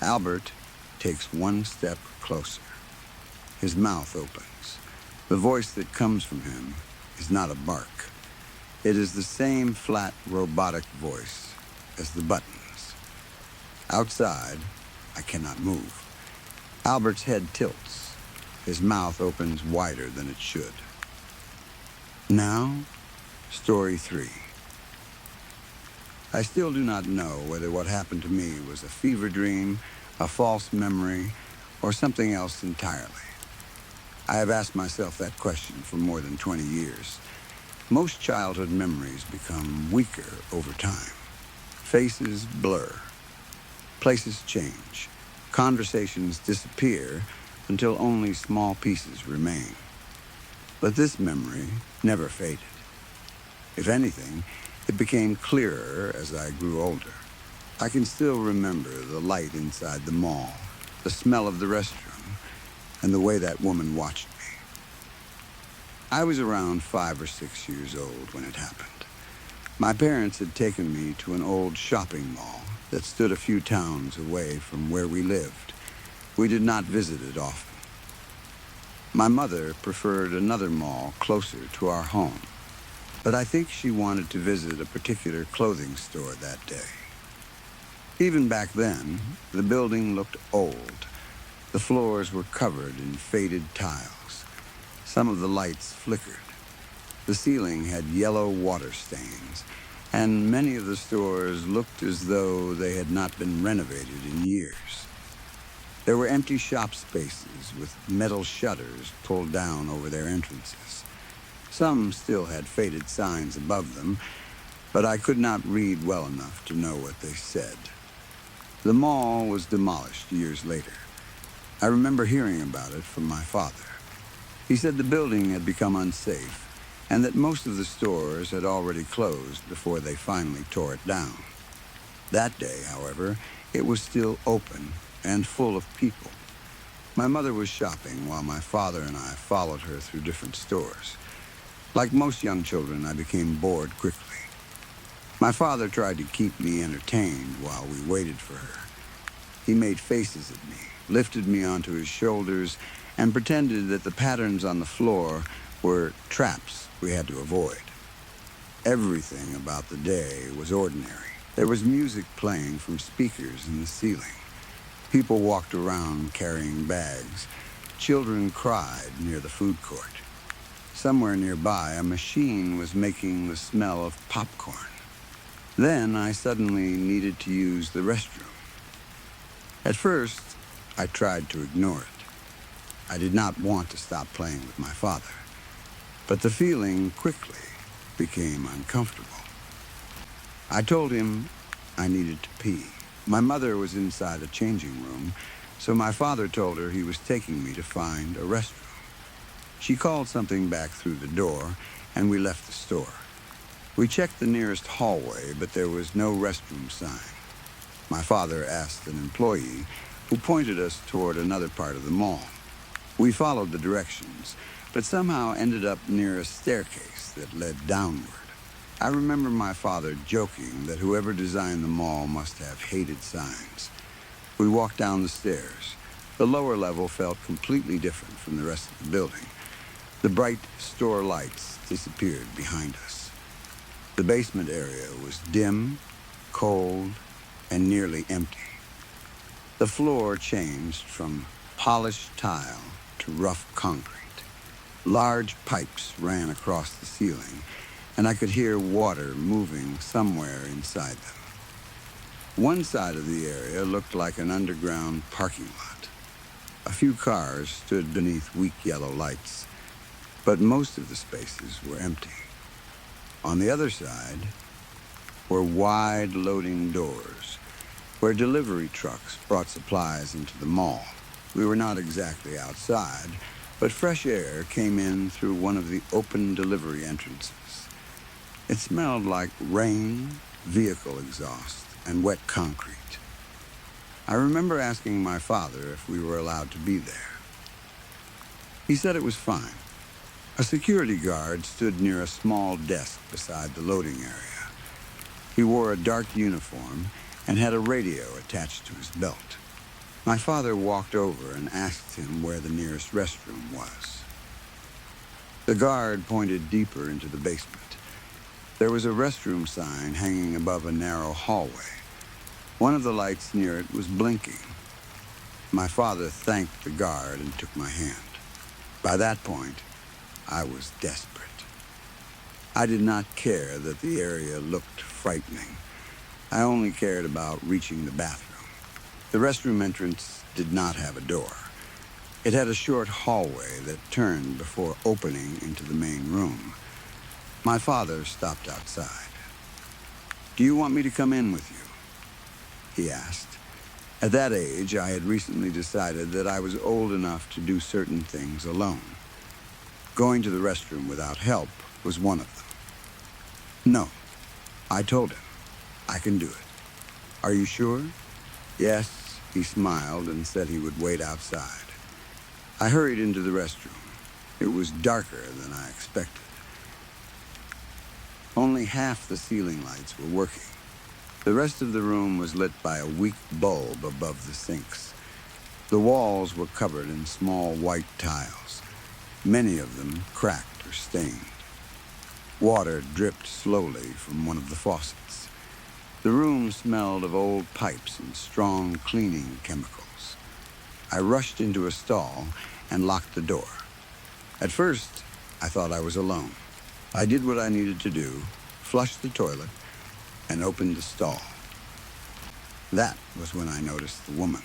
Albert takes one step closer. His mouth opens. The voice that comes from him is not a bark. It is the same flat, robotic voice as the buttons. Outside, I cannot move. Albert's head tilts. His mouth opens wider than it should. Now, story 3. I still do not know whether what happened to me was a fever dream, a false memory, or something else entirely. I have asked myself that question for more than 20 years. Most childhood memories become weaker over time. Faces blur. Places change. Conversations disappear until only small pieces remain. But this memory never faded. If anything, it became clearer as I grew older. I can still remember the light inside the mall, the smell of the restroom, and the way that woman watched me. I was around 5 or 6 years old when it happened. My parents had taken me to an old shopping mall that stood a few towns away from where we lived. We did not visit it often. My mother preferred another mall closer to our home, but I think she wanted to visit a particular clothing store that day. Even back then, the building looked old. The floors were covered in faded tiles. Some of the lights flickered. The ceiling had yellow water stains, and many of the stores looked as though they had not been renovated in years. There were empty shop spaces with metal shutters pulled down over their entrances. Some still had faded signs above them, but I could not read well enough to know what they said. The mall was demolished years later. I remember hearing about it from my father. He said the building had become unsafe and that most of the stores had already closed before they finally tore it down. That day, however, it was still open and full of people. My mother was shopping while my father and I followed her through different stores. Like most young children, I became bored quickly. My father tried to keep me entertained while we waited for her. He made faces at me, lifted me onto his shoulders, and pretended that the patterns on the floor were traps we had to avoid. Everything about the day was ordinary. There was music playing from speakers in the ceiling. People walked around carrying bags. Children cried near the food court. Somewhere nearby, a machine was making the smell of popcorn. Then I suddenly needed to use the restroom. At first, I tried to ignore it. I did not want to stop playing with my father, but the feeling quickly became uncomfortable. I told him I needed to pee. My mother was inside a changing room, so my father told her he was taking me to find a restroom. She called something back through the door, and we left the store. We checked the nearest hallway, but there was no restroom sign. My father asked an employee, who pointed us toward another part of the mall. We followed the directions, but somehow ended up near a staircase that led downward. I remember my father joking that whoever designed the mall must have hated signs. We walked down the stairs. The lower level felt completely different from the rest of the building. The bright store lights disappeared behind us. The basement area was dim, cold, and nearly empty. The floor changed from polished tile to rough concrete. Large pipes ran across the ceiling, and I could hear water moving somewhere inside them. One side of the area looked like an underground parking lot. A few cars stood beneath weak yellow lights, but most of the spaces were empty. On the other side were wide loading doors, where delivery trucks brought supplies into the mall. We were not exactly outside, but fresh air came in through one of the open delivery entrances. It smelled like rain, vehicle exhaust, and wet concrete. I remember asking my father if we were allowed to be there. He said it was fine. A security guard stood near a small desk beside the loading area. He wore a dark uniform and had a radio attached to his belt. My father walked over and asked him where the nearest restroom was. The guard pointed deeper into the basement. There was a restroom sign hanging above a narrow hallway. One of the lights near it was blinking. My father thanked the guard and took my hand. By that point, I was desperate. I did not care that the area looked frightening. I only cared about reaching the bathroom. The restroom entrance did not have a door. It had a short hallway that turned before opening into the main room. My father stopped outside. "Do you want me to come in with you?" he asked. At that age, I had recently decided that I was old enough to do certain things alone. Going to the restroom without help was one of them. "No," I told him. "I can do it." "Are you sure?" "Yes," he smiled and said he would wait outside. I hurried into the restroom. It was darker than I expected. Only half the ceiling lights were working. The rest of the room was lit by a weak bulb above the sinks. The walls were covered in small white tiles, many of them cracked or stained. Water dripped slowly from one of the faucets. The room smelled of old pipes and strong cleaning chemicals. I rushed into a stall and locked the door. At first, I thought I was alone. I did what I needed to do, flushed the toilet, and opened the stall. That was when I noticed the woman.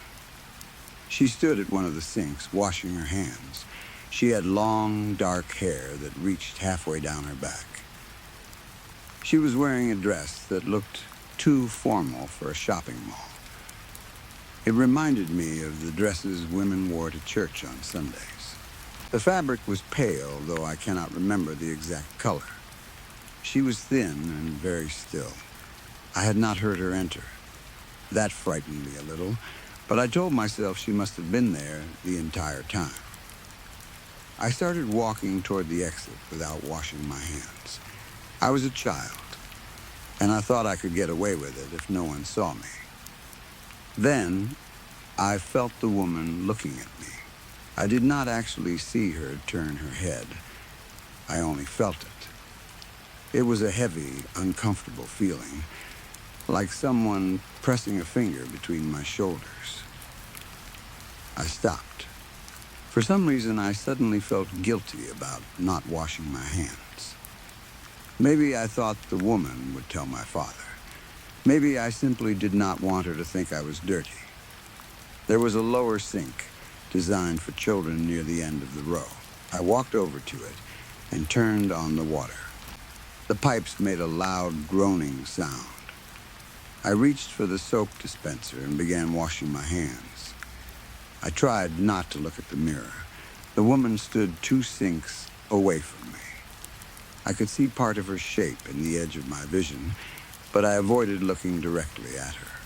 She stood at one of the sinks, washing her hands. She had long, dark hair that reached halfway down her back. She was wearing a dress that looked too formal for a shopping mall. It reminded me of the dresses women wore to church on Sundays. The fabric was pale, though I cannot remember the exact color. She was thin and very still. I had not heard her enter. That frightened me a little, but I told myself she must have been there the entire time. I started walking toward the exit without washing my hands. I was a child, and I thought I could get away with it if no one saw me. Then, I felt the woman looking at me. I did not actually see her turn her head. I only felt it. It was a heavy, uncomfortable feeling, like someone pressing a finger between my shoulders. I stopped. For some reason, I suddenly felt guilty about not washing my hands. Maybe I thought the woman would tell my father. Maybe I simply did not want her to think I was dirty. There was a lower sink designed for children near the end of the row. I walked over to it and turned on the water. The pipes made a loud groaning sound. I reached for the soap dispenser and began washing my hands. I tried not to look at the mirror. The woman stood 2 sinks away from me. I could see part of her shape in the edge of my vision, but I avoided looking directly at her.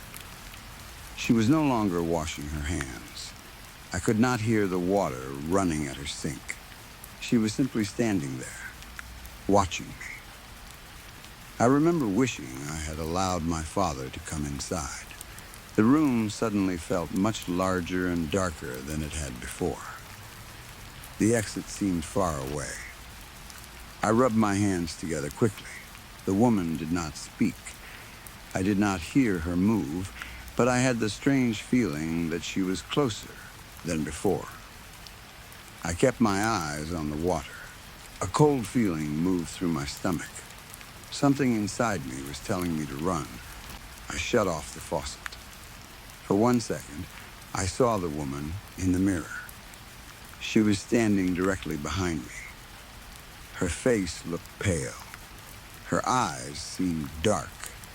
She was no longer washing her hands. I could not hear the water running at her sink. She was simply standing there, watching me. I remember wishing I had allowed my father to come inside. The room suddenly felt much larger and darker than it had before. The exit seemed far away. I rubbed my hands together quickly. The woman did not speak. I did not hear her move, but I had the strange feeling that she was closer than before. I kept my eyes on the water. A cold feeling moved through my stomach. Something inside me was telling me to run. I shut off the faucet. For 1 second, I saw the woman in the mirror. She was standing directly behind me. Her face looked pale. Her eyes seemed dark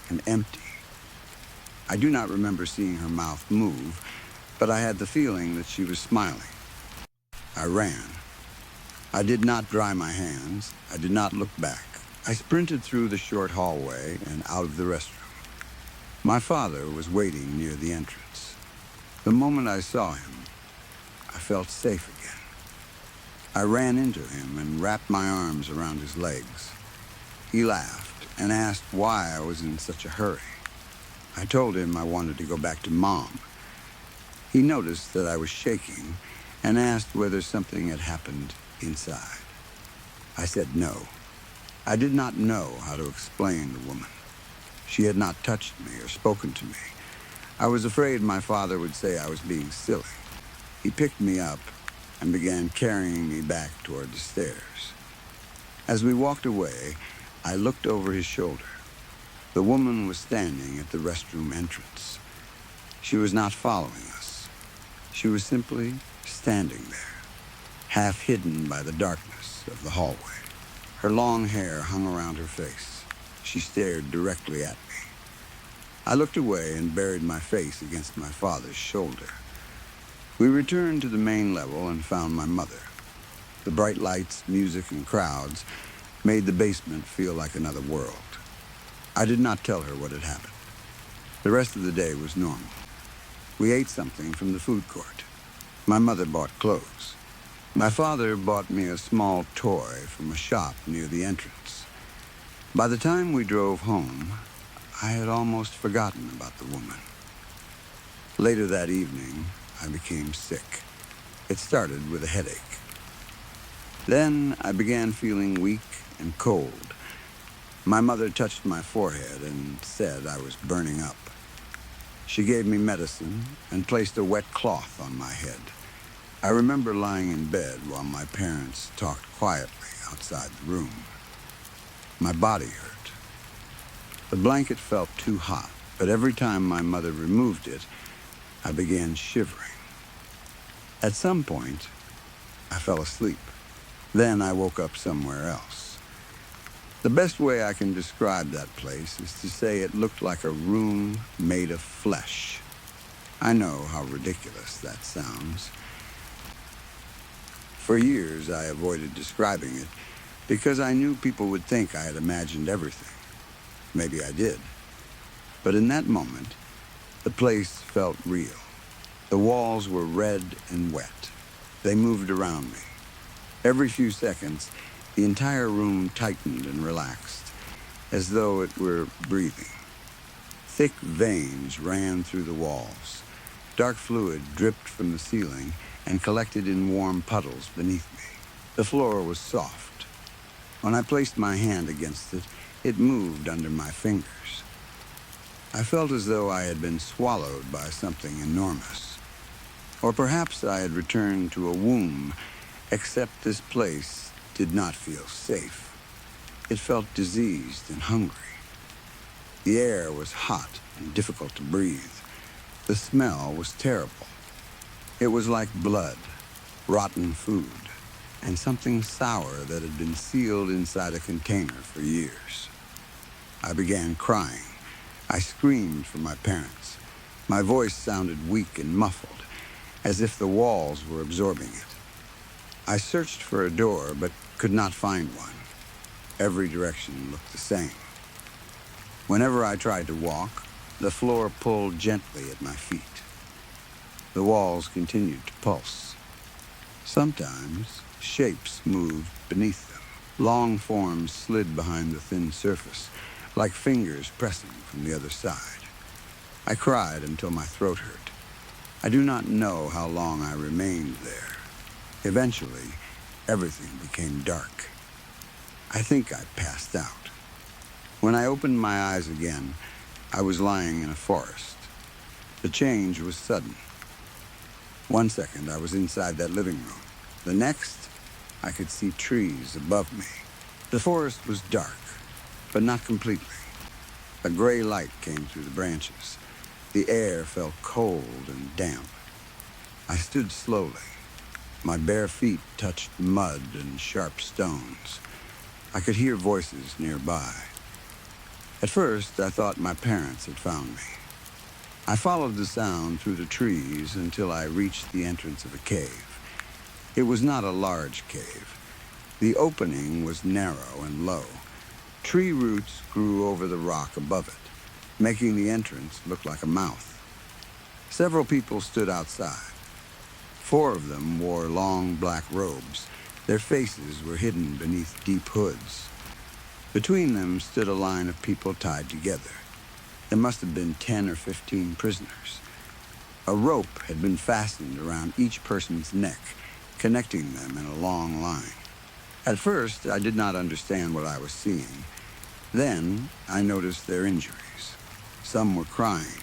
and empty. I do not remember seeing her mouth move, but I had the feeling that she was smiling. I ran. I did not dry my hands. I did not look back. I sprinted through the short hallway and out of the restroom. My father was waiting near the entrance. The moment I saw him, I felt safe again. I ran into him and wrapped my arms around his legs. He laughed and asked why I was in such a hurry. I told him I wanted to go back to Mom. He noticed that I was shaking and asked whether something had happened inside. I said no. I did not know how to explain the woman. She had not touched me or spoken to me. I was afraid my father would say I was being silly. He picked me up and began carrying me back toward the stairs. As we walked away, I looked over his shoulder. The woman was standing at the restroom entrance. She was not following us. She was simply standing there, half hidden by the darkness of the hallway. Her long hair hung around her face. She stared directly at me. I looked away and buried my face against my father's shoulder. We returned to the main level and found my mother. The bright lights, music, and crowds made the basement feel like another world. I did not tell her what had happened. The rest of the day was normal. We ate something from the food court. My mother bought clothes. My father bought me a small toy from a shop near the entrance. By the time we drove home, I had almost forgotten about the woman. Later that evening, I became sick. It started with a headache. Then I began feeling weak and cold. My mother touched my forehead and said I was burning up. She gave me medicine and placed a wet cloth on my head. I remember lying in bed while my parents talked quietly outside the room. My body hurt. The blanket felt too hot, but every time my mother removed it, I began shivering. At some point, I fell asleep. Then I woke up somewhere else. The best way I can describe that place is to say it looked like a room made of flesh. I know how ridiculous that sounds. For years, I avoided describing it because I knew people would think I had imagined everything. Maybe I did. But in that moment, the place felt real. The walls were red and wet. They moved around me. Every few seconds, the entire room tightened and relaxed, as though it were breathing. Thick veins ran through the walls. Dark fluid dripped from the ceiling and collected in warm puddles beneath me. The floor was soft. When I placed my hand against it, it moved under my fingers. I felt as though I had been swallowed by something enormous. Or perhaps I had returned to a womb, except this place did not feel safe. It felt diseased and hungry. The air was hot and difficult to breathe. The smell was terrible. It was like blood, rotten food, and something sour that had been sealed inside a container for years. I began crying. I screamed for my parents. My voice sounded weak and muffled, as if the walls were absorbing it. I searched for a door, but could not find one. Every direction looked the same. Whenever I tried to walk, the floor pulled gently at my feet. The walls continued to pulse. Sometimes, shapes moved beneath them. Long forms slid behind the thin surface, like fingers pressing from the other side. I cried until my throat hurt. I do not know how long I remained there. Eventually, everything became dark. I think I passed out. When I opened my eyes again, I was lying in a forest. The change was sudden. One second, I was inside that living room. The next, I could see trees above me. The forest was dark, but not completely. A gray light came through the branches. The air felt cold and damp. I stood slowly. My bare feet touched mud and sharp stones. I could hear voices nearby. At first, I thought my parents had found me. I followed the sound through the trees until I reached the entrance of a cave. It was not a large cave. The opening was narrow and low. Tree roots grew over the rock above it, making the entrance look like a mouth. Several people stood outside. 4 of them wore long black robes. Their faces were hidden beneath deep hoods. Between them stood a line of people tied together. There must have been 10 or 15 prisoners. A rope had been fastened around each person's neck, connecting them in a long line. At first, I did not understand what I was seeing. Then, I noticed their injuries. Some were crying.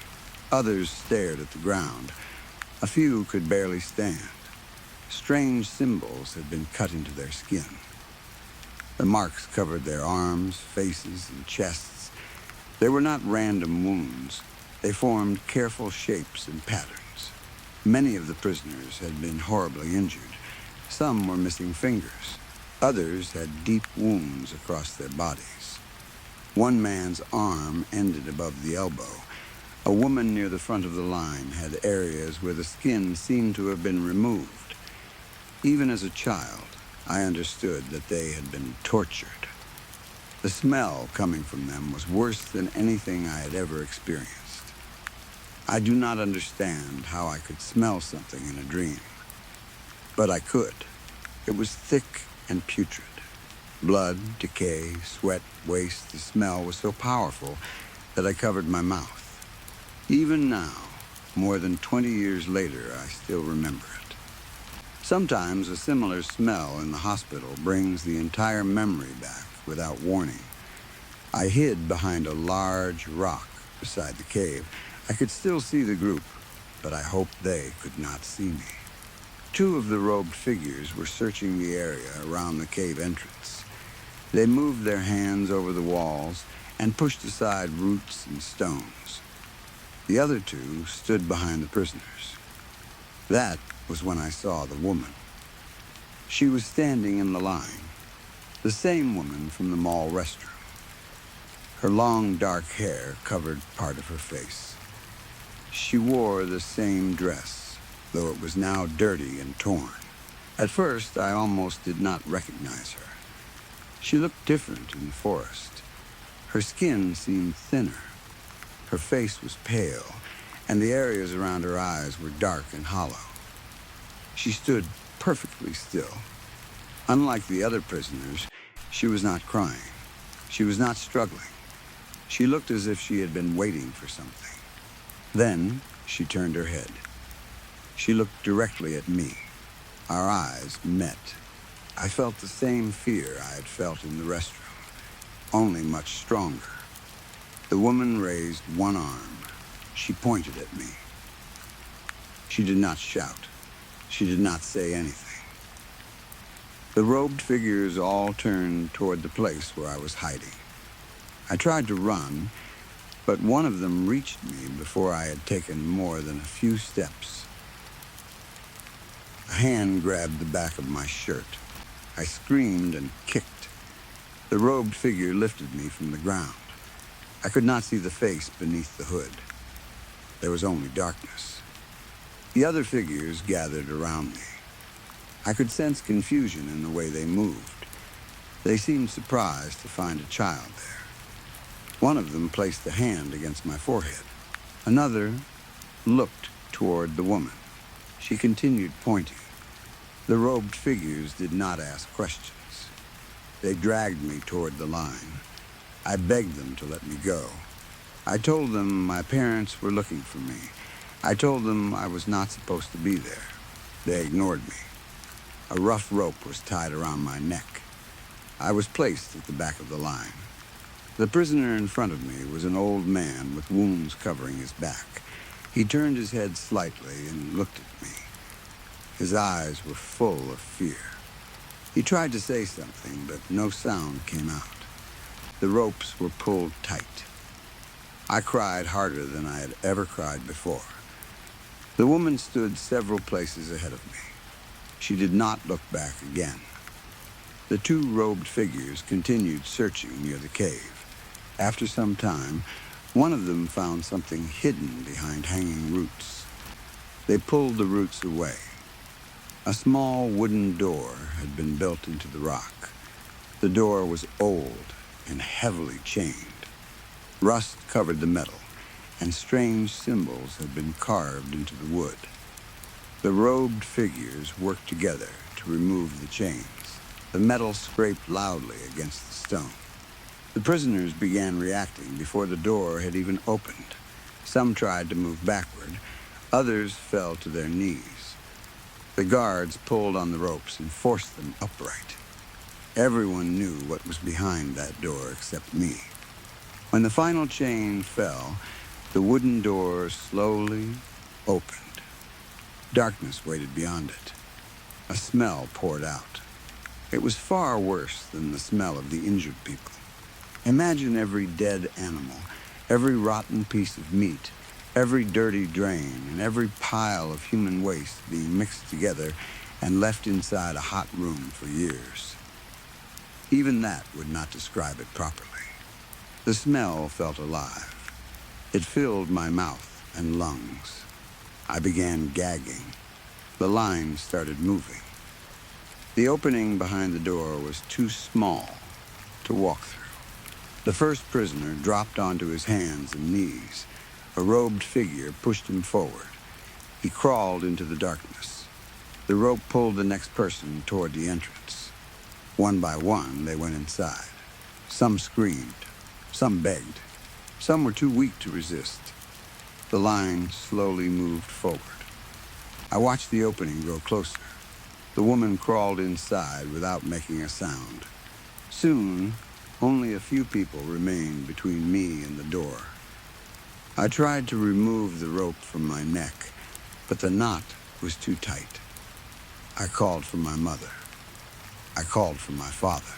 Others stared at the ground. A few could barely stand. Strange symbols had been cut into their skin. The marks covered their arms, faces, and chests. They were not random wounds. They formed careful shapes and patterns. Many of the prisoners had been horribly injured. Some were missing fingers. Others had deep wounds across their bodies. One man's arm ended above the elbow. A woman near the front of the line had areas where the skin seemed to have been removed. Even as a child, I understood that they had been tortured. The smell coming from them was worse than anything I had ever experienced. I do not understand how I could smell something in a dream. But I could. It was thick and putrid. Blood, decay, sweat, waste, the smell was so powerful that I covered my mouth. Even now, more than 20 years later, I still remember it. Sometimes a similar smell in the hospital brings the entire memory back without warning. I hid behind a large rock beside the cave. I could still see the group, but I hoped they could not see me. 2 of the robed figures were searching the area around the cave entrance. They moved their hands over the walls and pushed aside roots and stones. The other 2 stood behind the prisoners. That was when I saw the woman. She was standing in the line, the same woman from the mall restroom. Her long dark hair covered part of her face. She wore the same dress, though it was now dirty and torn. At first, I almost did not recognize her. She looked different in the forest. Her skin seemed thinner. Her face was pale, and the areas around her eyes were dark and hollow. She stood perfectly still. Unlike the other prisoners, she was not crying. She was not struggling. She looked as if she had been waiting for something. Then she turned her head. She looked directly at me. Our eyes met. I felt the same fear I had felt in the restroom, only much stronger. The woman raised one arm. She pointed at me. She did not shout. She did not say anything. The robed figures all turned toward the place where I was hiding. I tried to run, but one of them reached me before I had taken more than a few steps. A hand grabbed the back of my shirt. I screamed and kicked. The robed figure lifted me from the ground. I could not see the face beneath the hood. There was only darkness. The other figures gathered around me. I could sense confusion in the way they moved. They seemed surprised to find a child there. One of them placed a hand against my forehead. Another looked toward the woman. She continued pointing. The robed figures did not ask questions. They dragged me toward the line. I begged them to let me go. I told them my parents were looking for me. I told them I was not supposed to be there. They ignored me. A rough rope was tied around my neck. I was placed at the back of the line. The prisoner in front of me was an old man with wounds covering his back. He turned his head slightly and looked at me. His eyes were full of fear. He tried to say something, but no sound came out. The ropes were pulled tight. I cried harder than I had ever cried before. The woman stood several places ahead of me. She did not look back again. The two robed figures continued searching near the cave. After some time, one of them found something hidden behind hanging roots. They pulled the roots away. A small wooden door had been built into the rock. The door was old and heavily chained. Rust covered the metal, and strange symbols had been carved into the wood. The robed figures worked together to remove the chains. The metal scraped loudly against the stone. The prisoners began reacting before the door had even opened. Some tried to move backward. Others fell to their knees. The guards pulled on the ropes and forced them upright. Everyone knew what was behind that door except me. When the final chain fell, the wooden door slowly opened. Darkness waited beyond it. A smell poured out. It was far worse than the smell of the injured people. Imagine every dead animal, every rotten piece of meat, every dirty drain, and every pile of human waste being mixed together and left inside a hot room for years. Even that would not describe it properly. The smell felt alive. It filled my mouth and lungs. I began gagging. The line started moving. The opening behind the door was too small to walk through. The first prisoner dropped onto his hands and knees. A robed figure pushed him forward. He crawled into the darkness. The rope pulled the next person toward the entrance. One by one, they went inside. Some screamed. Some begged. Some were too weak to resist. The line slowly moved forward. I watched the opening grow closer. The woman crawled inside without making a sound. Soon, only a few people remained between me and the door. I tried to remove the rope from my neck, but the knot was too tight. I called for my mother. I called for my father.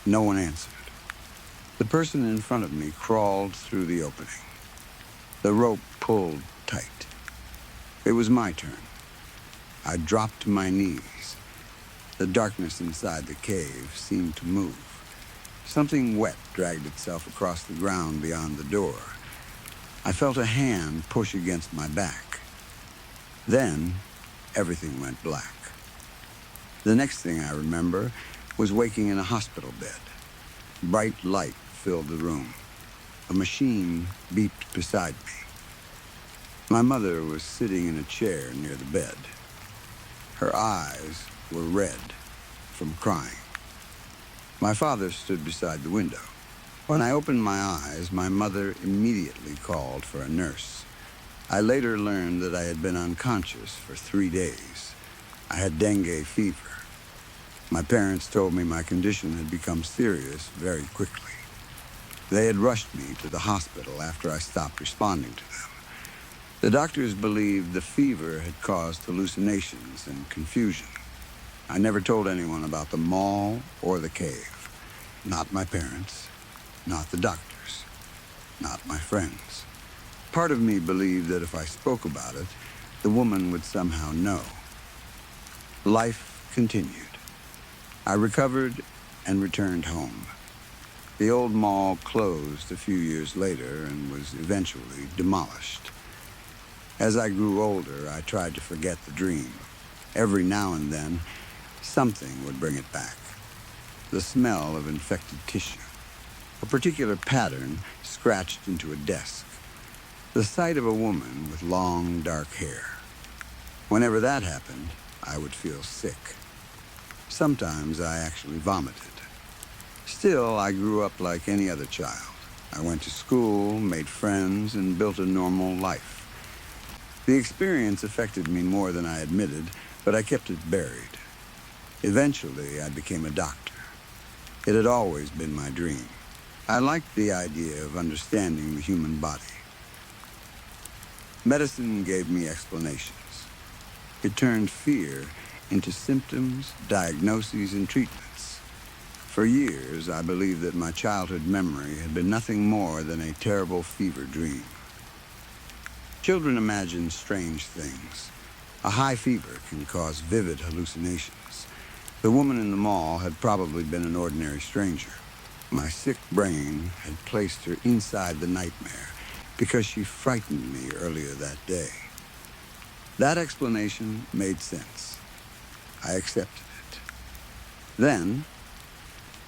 No one answered. The person in front of me crawled through the opening. The rope pulled tight. It was my turn. I dropped to my knees. The darkness inside the cave seemed to move. Something wet dragged itself across the ground beyond the door. I felt a hand push against my back. Then, everything went black. The next thing I remember was waking in a hospital bed. Bright light filled the room. A machine beeped beside me. My mother was sitting in a chair near the bed. Her eyes were red from crying. My father stood beside the window. When I opened my eyes, my mother immediately called for a nurse. I later learned that I had been unconscious for 3 days. I had dengue fever. My parents told me my condition had become serious very quickly. They had rushed me to the hospital after I stopped responding to them. The doctors believed the fever had caused hallucinations and confusion. I never told anyone about the mall or the cave. Not my parents, not the doctors, not my friends. Part of me believed that if I spoke about it, the woman would somehow know. Life continued. I recovered and returned home. The old mall closed a few years later and was eventually demolished. As I grew older, I tried to forget the dream. Every now and then, something would bring it back. The smell of infected tissue. A particular pattern scratched into a desk. The sight of a woman with long, dark hair. Whenever that happened, I would feel sick. Sometimes I actually vomited. Still, I grew up like any other child. I went to school, made friends, and built a normal life. The experience affected me more than I admitted, but I kept it buried. Eventually, I became a doctor. It had always been my dream. I liked the idea of understanding the human body. Medicine gave me explanations. It turned fear into symptoms, diagnoses, and treatments. For years, I believed that my childhood memory had been nothing more than a terrible fever dream. Children imagine strange things. A high fever can cause vivid hallucinations. The woman in the mall had probably been an ordinary stranger. My sick brain had placed her inside the nightmare because she frightened me earlier that day. That explanation made sense. I accepted it. Then,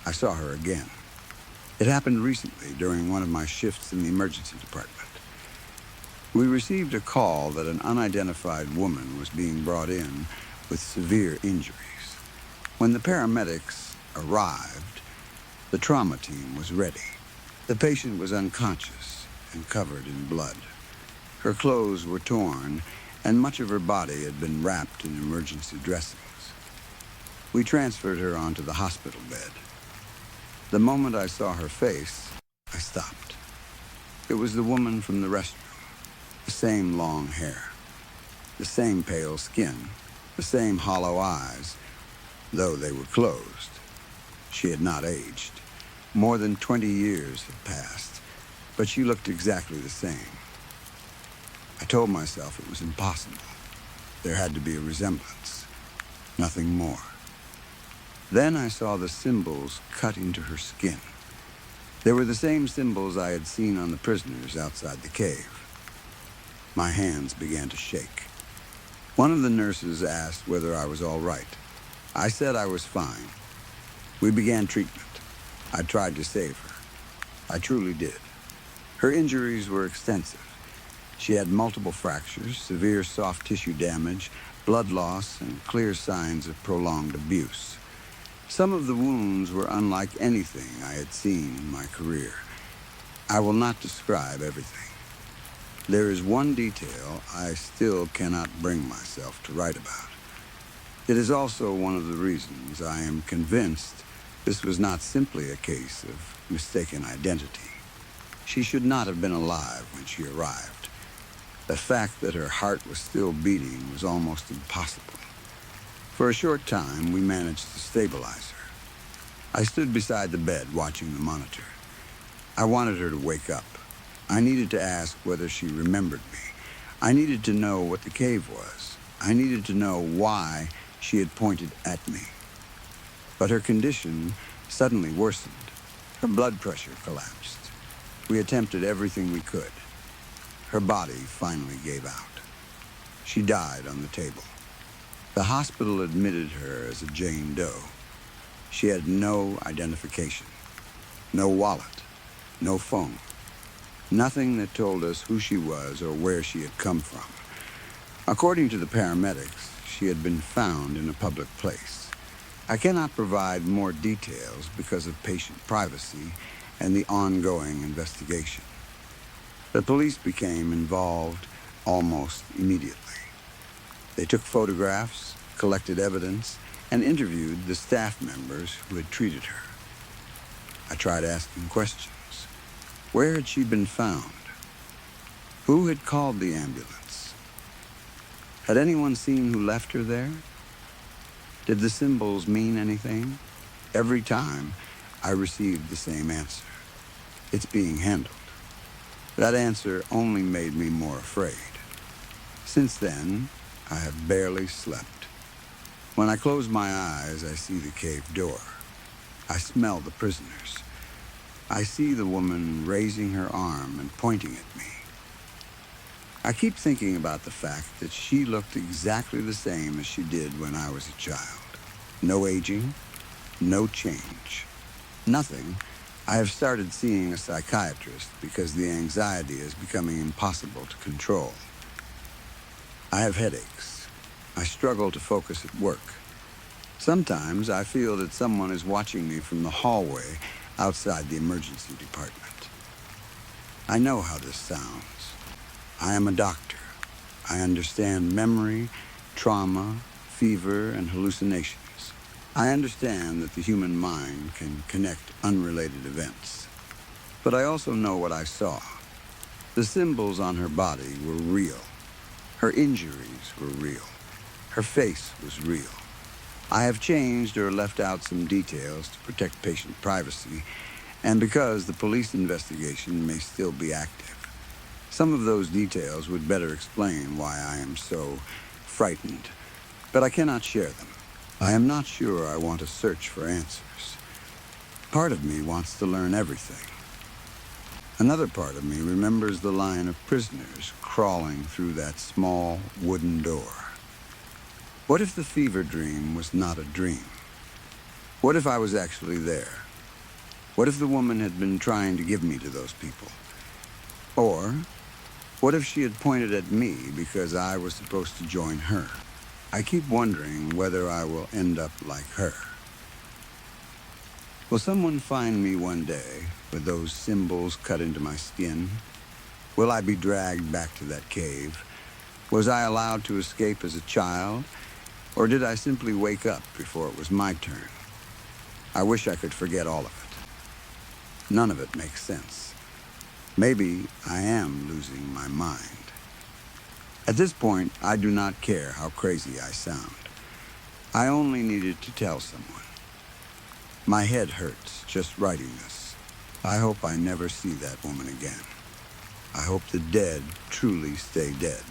I saw her again. It happened recently during one of my shifts in the emergency department. We received a call that an unidentified woman was being brought in with severe injuries. When the paramedics arrived, the trauma team was ready. The patient was unconscious and covered in blood. Her clothes were torn, and much of her body had been wrapped in emergency dressings. We transferred her onto the hospital bed. The moment I saw her face, I stopped. It was the woman from the restroom. The same long hair, the same pale skin, the same hollow eyes, though they were closed. She had not aged. More than 20 years had passed, but she looked exactly the same. I told myself it was impossible. There had to be a resemblance, nothing more. Then I saw the symbols cut into her skin. They were the same symbols I had seen on the prisoners outside the cave. My hands began to shake. One of the nurses asked whether I was all right. I said I was fine. We began treatment. I tried to save her. I truly did. Her injuries were extensive. She had multiple fractures, severe soft tissue damage, blood loss, and clear signs of prolonged abuse. Some of the wounds were unlike anything I had seen in my career. I will not describe everything. There is one detail I still cannot bring myself to write about. It is also one of the reasons I am convinced this was not simply a case of mistaken identity. She should not have been alive when she arrived. The fact that her heart was still beating was almost impossible. For a short time, we managed to stabilize her. I stood beside the bed watching the monitor. I wanted her to wake up. I needed to ask whether she remembered me. I needed to know what the cave was. I needed to know why she had pointed at me. But her condition suddenly worsened. Her blood pressure collapsed. We attempted everything we could. her body finally gave out. She died on the table. The hospital admitted her as a Jane Doe. She had no identification, no wallet, no phone, nothing that told us who she was or where she had come from. According to the paramedics, she had been found in a public place. I cannot provide more details because of patient privacy and the ongoing investigation. The police became involved almost immediately. They took photographs, collected evidence, and interviewed the staff members who had treated her. I tried asking questions. Where had she been found? Who had called the ambulance? Had anyone seen who left her there? Did the symbols mean anything? Every time, I received the same answer. It's being handled. That answer only made me more afraid. Since then, I have barely slept. When I close my eyes, I see the cave door. I smell the prisoners. I see the woman raising her arm and pointing at me. I keep thinking about the fact that she looked exactly the same as she did when I was a child. No aging, no change, nothing. I have started seeing a psychiatrist because the anxiety is becoming impossible to control. I have headaches. I struggle to focus at work. Sometimes I feel that someone is watching me from the hallway outside the emergency department. I know how this sounds. I am a doctor. I understand memory, trauma, fever, and hallucinations. I understand that the human mind can connect unrelated events. But I also know what I saw. The symbols on her body were real. Her injuries were real. Her face was real. I have changed or left out some details to protect patient privacy, and because the police investigation may still be active. Some of those details would better explain why I am so frightened, but I cannot share them. I am not sure I want to search for answers. Part of me wants to learn everything. Another part of me remembers the line of prisoners crawling through that small wooden door. What if the fever dream was not a dream? What if I was actually there? What if the woman had been trying to give me to those people? Or what if she had pointed at me because I was supposed to join her? I keep wondering whether I will end up like her. Will someone find me one day with those symbols cut into my skin? Will I be dragged back to that cave? Was I allowed to escape as a child? Or did I simply wake up before it was my turn? I wish I could forget all of it. None of it makes sense. Maybe I am losing my mind. At this point, I do not care how crazy I sound. I only needed to tell someone. My head hurts just writing this. I hope I never see that woman again. I hope the dead truly stay dead.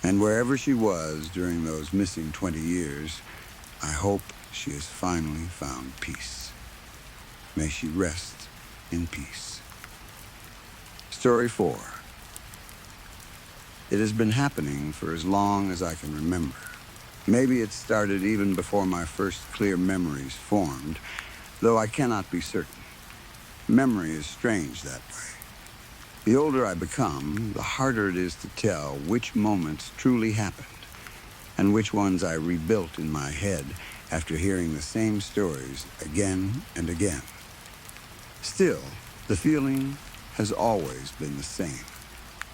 And wherever she was during those missing 20 years, I hope she has finally found peace. May she rest in peace. Story 4. It has been happening for as long as I can remember. Maybe it started even before my first clear memories formed, though I cannot be certain. Memory is strange that way. The older I become, the harder it is to tell which moments truly happened and which ones I rebuilt in my head after hearing the same stories again and again. Still, the feeling has always been the same.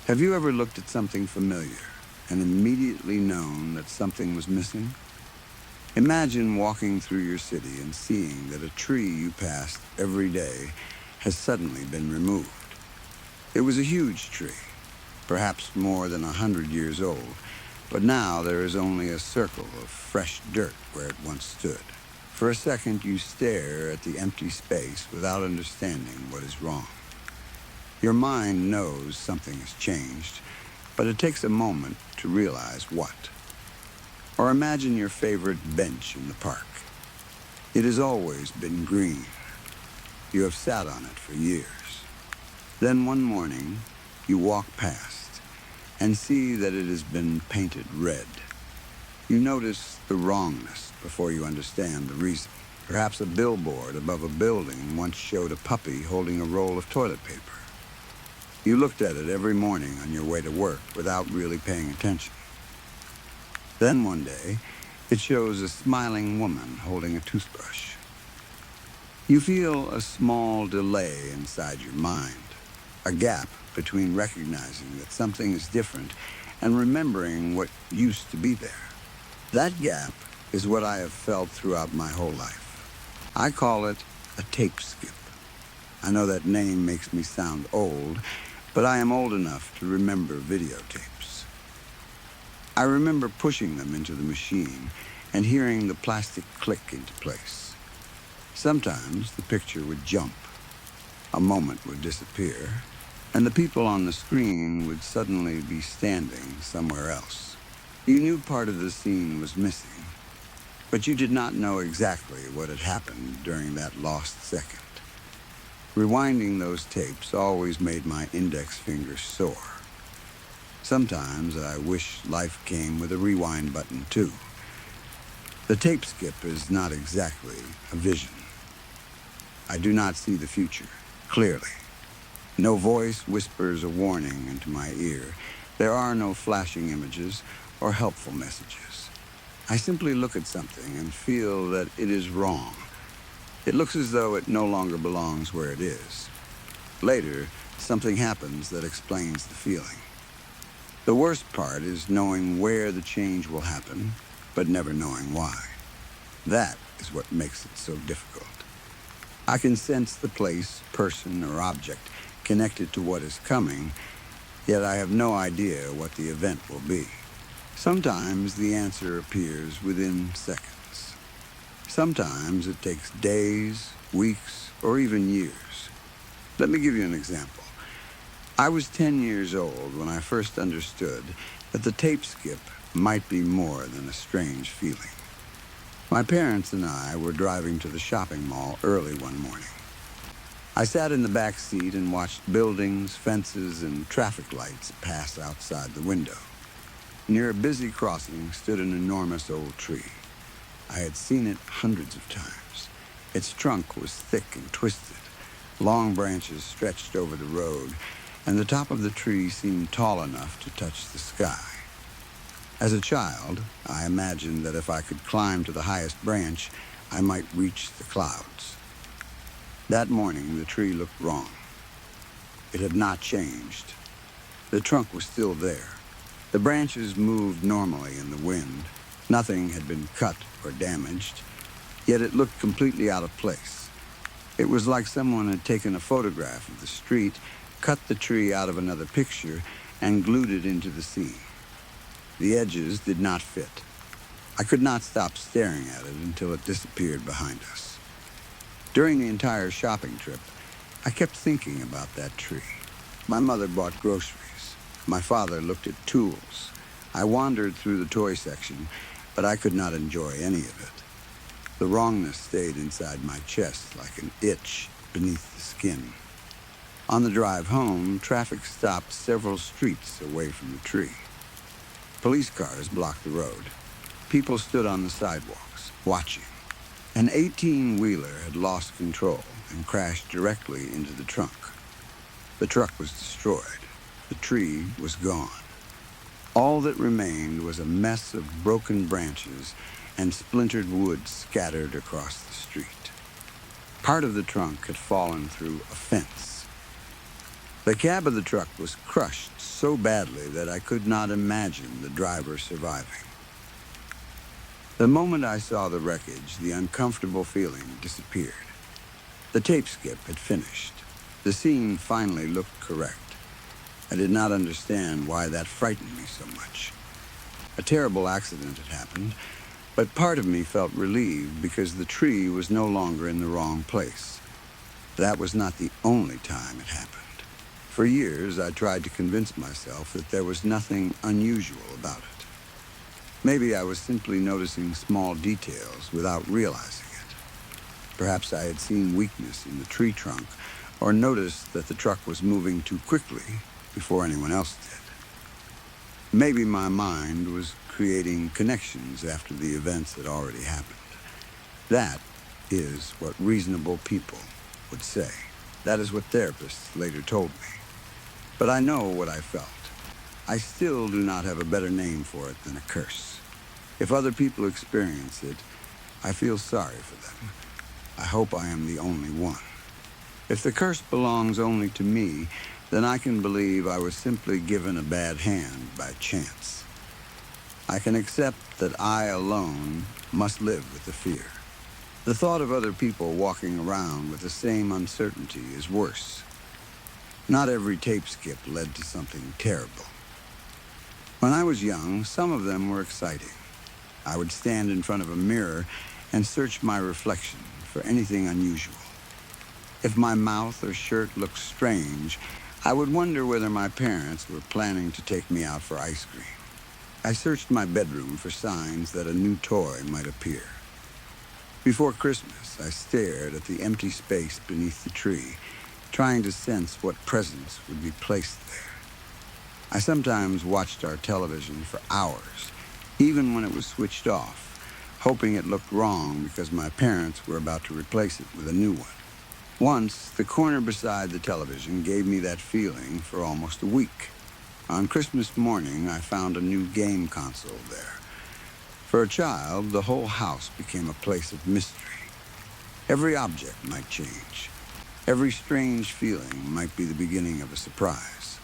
Have you ever looked at something familiar and immediately known that something was missing? Imagine walking through your city and seeing that a tree you passed every day has suddenly been removed. It was a huge tree, perhaps more than 100 years old, but now there is only a circle of fresh dirt where it once stood. For a second, you stare at the empty space without understanding what is wrong. Your mind knows something has changed, but it takes a moment to realize what. Or imagine your favorite bench in the park. It has always been green. You have sat on it for years. Then one morning, You walk past and see that it has been painted red. You notice the wrongness before you understand the reason. Perhaps a billboard above a building once showed a puppy holding a roll of toilet paper. You looked at it every morning on your way to work without really paying attention. Then one day, it shows a smiling woman holding a toothbrush. You feel a small delay inside your mind, a gap between recognizing that something is different and remembering what used to be there. That gap is what I have felt throughout my whole life. I call it a tape skip. I know that name makes me sound old, but I am old enough to remember videotapes. I remember pushing them into the machine and hearing the plastic click into place. Sometimes the picture would jump, a moment would disappear, and the people on the screen would suddenly be standing somewhere else. You knew part of the scene was missing, but you did not know exactly what had happened during that lost second. Rewinding those tapes always made my index finger sore. Sometimes I wish life came with a rewind button too. The tape skip is not exactly a vision. I do not see the future clearly. No voice whispers a warning into my ear. There are no flashing images or helpful messages. I simply look at something and feel that it is wrong. It looks as though it no longer belongs where it is. Later, something happens that explains the feeling. The worst part is knowing where the change will happen, but never knowing why. That is what makes it so difficult. I can sense the place, person, or object connected to what is coming, yet I have no idea what the event will be. Sometimes the answer appears within seconds. Sometimes it takes days, weeks, or even years. Let me give you an example. I was 10 years old when I first understood that the tape skip might be more than a strange feeling. My parents and I were driving to the shopping mall early one morning. I sat in the back seat and watched buildings, fences, and traffic lights pass outside the window. Near a busy crossing stood an enormous old tree. I had seen it hundreds of times. Its trunk was thick and twisted. Long branches stretched over the road, and the top of the tree seemed tall enough to touch the sky. As a child, I imagined that if I could climb to the highest branch, I might reach the clouds. That morning, the tree looked wrong. It had not changed. The trunk was still there. The branches moved normally in the wind. Nothing had been cut or damaged, yet it looked completely out of place. It was like someone had taken a photograph of the street, cut the tree out of another picture, and glued it into the scene. The edges did not fit. I could not stop staring at it until it disappeared behind us. During the entire shopping trip, I kept thinking about that tree. My mother bought groceries. My father looked at tools. I wandered through the toy section, but I could not enjoy any of it. The wrongness stayed inside my chest like an itch beneath the skin. On the drive home, traffic stopped several streets away from the tree. Police cars blocked the road. People stood on the sidewalks, watching. An 18-wheeler had lost control and crashed directly into the trunk. The truck was destroyed. The tree was gone. All that remained was a mess of broken branches and splintered wood scattered across the street. Part of the trunk had fallen through a fence. The cab of the truck was crushed so badly that I could not imagine the driver surviving. The moment I saw the wreckage, the uncomfortable feeling disappeared. The tape skip had finished. The scene finally looked correct. I did not understand why that frightened me so much. A terrible accident had happened, but part of me felt relieved because the tree was no longer in the wrong place. That was not the only time it happened. For years, I tried to convince myself that there was nothing unusual about it. Maybe I was simply noticing small details without realizing it. Perhaps I had seen weakness in the tree trunk or noticed that the truck was moving too quickly before anyone else did. Maybe my mind was creating connections after the events had already happened. That is what reasonable people would say. That is what therapists later told me. But I know what I felt. I still do not have a better name for it than a curse. If other people experience it, I feel sorry for them. I hope I am the only one. If the curse belongs only to me, then I can believe I was simply given a bad hand by chance. I can accept that I alone must live with the fear. The thought of other people walking around with the same uncertainty is worse. Not every tape skip led to something terrible. When I was young, some of them were exciting. I would stand in front of a mirror and search my reflection for anything unusual. If my mouth or shirt looked strange, I would wonder whether my parents were planning to take me out for ice cream. I searched my bedroom for signs that a new toy might appear. Before Christmas, I stared at the empty space beneath the tree, trying to sense what presents would be placed there. I sometimes watched our television for hours, even when it was switched off, hoping it looked wrong because my parents were about to replace it with a new one. Once, the corner beside the television gave me that feeling for almost a week. On Christmas morning, I found a new game console there. For a child, the whole house became a place of mystery. Every object might change. Every strange feeling might be the beginning of a surprise.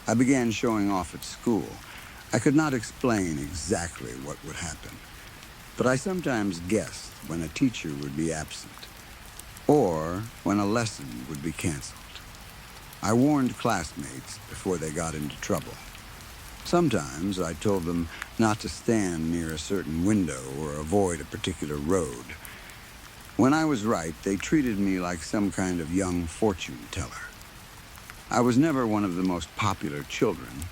I began showing off at school. I could not explain exactly what would happen, but I sometimes guessed when a teacher would be absent, or when a lesson would be canceled. I warned classmates before they got into trouble. Sometimes I told them not to stand near a certain window or avoid a particular road. When I was right, they treated me like some kind of young fortune teller. I was never one of the most popular children,